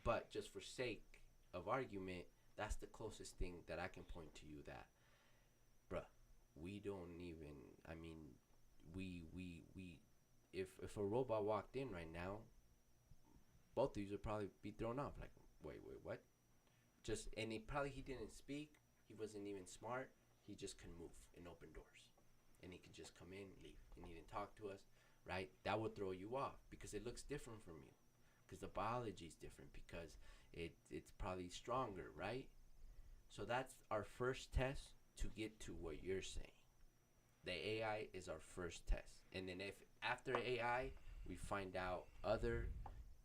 But just for sake of argument, that's the closest thing that I can point to you that, bruh, we don't even. I mean, we if a robot walked in right now, both of you would probably be thrown off. Like, wait, what? He didn't speak. He wasn't even smart. He just can move and open doors, and he can just come in, leave, and he didn't talk to us, right? That would throw you off because it looks different from you, because the biology is different, because it's probably stronger, right? So that's our first test to get to what you're saying. The AI is our first test, and then if after AI we find out other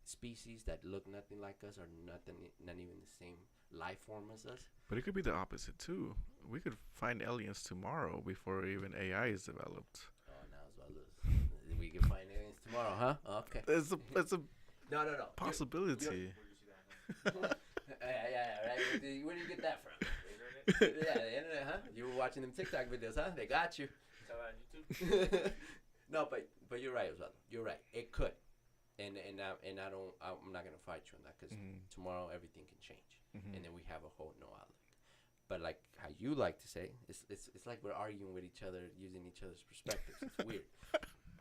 species that look nothing like us, or not even the same life form as us. But it could be the opposite too. We could find aliens tomorrow before even AI is developed. Oh, now as well as we can find aliens tomorrow, huh? Okay. It's a No. possibility. Where do you see that? Yeah, right. Where do you get that from? The internet? Yeah, the internet, huh? You were watching them TikTok videos, huh? They got you. Is that on YouTube? No, but you're right, Osvaldo. You're right. It could, and I'm not gonna fight you on that, because tomorrow everything can change, and then we have a whole no outlook. But like how you like to say, it's like we're arguing with each other, using each other's perspectives. It's weird.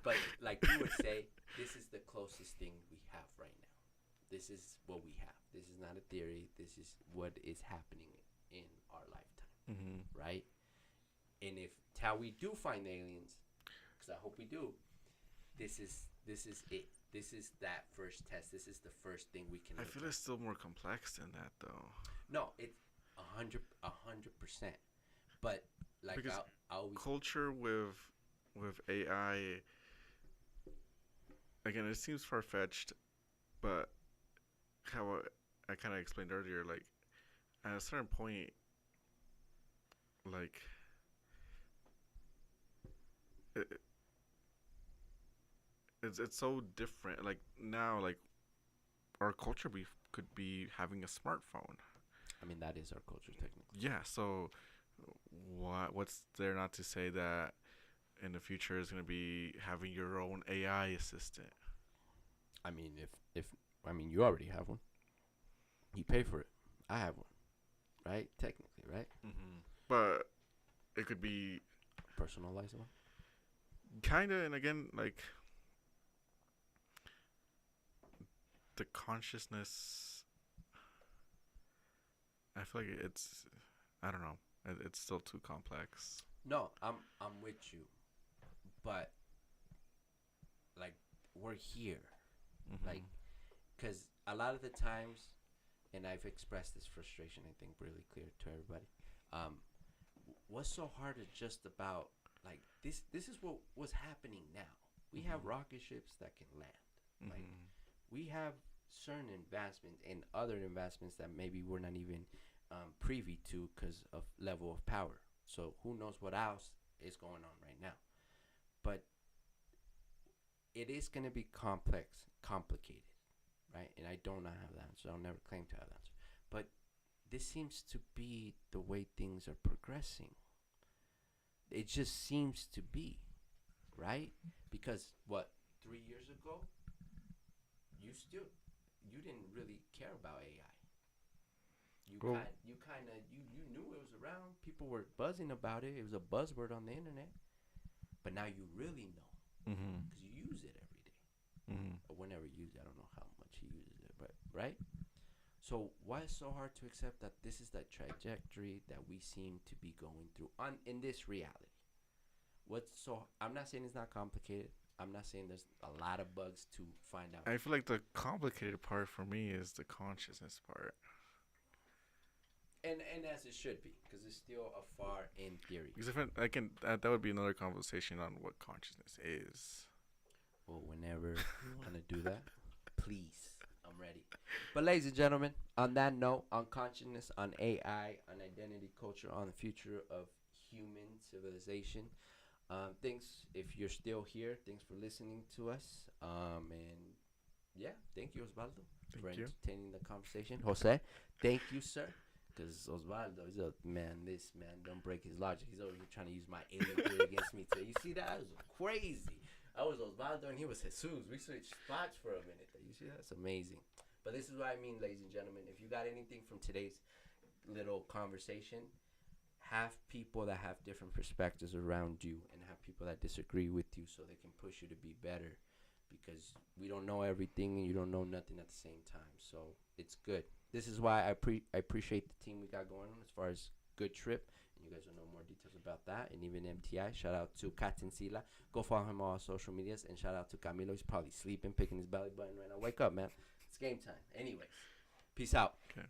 But like you would say, this is the closest thing we have right now. This is what we have. This is not a theory. This is what is happening in our lifetime, right? And if how we do find aliens, because I hope we do, this is it. This is that first test. This is the first thing we can. I feel it's still more complex than that, though. No, it's 100%. But like Because I always culture with AI, again, it seems far fetched, but how I kind of explained earlier, like at a certain point, like it's so different. Like now, like our culture could be having a smartphone. I mean, that is our culture technically. Yeah. So what's there not to say that in the future is going to be having your own AI assistant? I mean, if you already have one. You pay for it. I have one, right? Technically, right? But it could be Personalized one. kind of, and again, like the consciousness. I feel like I don't know. It's still too complex. No, I'm with you, but like we're here, like, because a lot of the times, and I've expressed this frustration, I think, really clear to everybody. What's so hard is just about like this. This is what was happening now. We have rocket ships that can land. Like we have certain advancements and other advancements that maybe we're not even privy to because of level of power. So who knows what else is going on right now. But it is going to be complicated, right? And I do not have the answer. I'll never claim to have the answer. But this seems to be the way things are progressing. It just seems to be, right? Because 3 years ago, you didn't really care about AI. You knew it was around. People were buzzing about it. It was a buzzword on the internet. But now you really know because you use it every day. Or whenever you use it, I don't know how much he uses it, but right. So why is it so hard to accept that this is the trajectory that we seem to be going through in this reality? I'm not saying it's not complicated. I'm not saying there's a lot of bugs to find out. I feel like the complicated part for me is the consciousness part. and as it should be, because it's still a far in theory. Because if I can, that would be another conversation on what consciousness is. Well, whenever you want to do that, please, I'm ready. But ladies and gentlemen, on that note, on consciousness, on AI, on identity culture, on the future of human civilization, thanks if you're still here. Thanks for listening to us. And yeah, thank you, Osvaldo, for Thank you. entertaining the conversation. Jose, thank you, sir. Because Osvaldo is a man. This man don't break his logic. He's over here trying to use my alien against me today. You see that? That was crazy. I was Osvaldo and he was Jesus. We switched spots for a minute. You see that? That's amazing. But this is what I mean, ladies and gentlemen. If you got anything from today's little conversation, have people that have different perspectives around you and have people that disagree with you so they can push you to be better, because we don't know everything and you don't know nothing at the same time. So it's good. This is why I appreciate the team we got going on as far as good trip. And you guys will know more details about that. And even MTI. Shout out to Katinsila. Go follow him on all social medias. And shout out to Camilo. He's probably sleeping, picking his belly button right now. Wake up, man. It's game time. Anyways, peace out. Okay.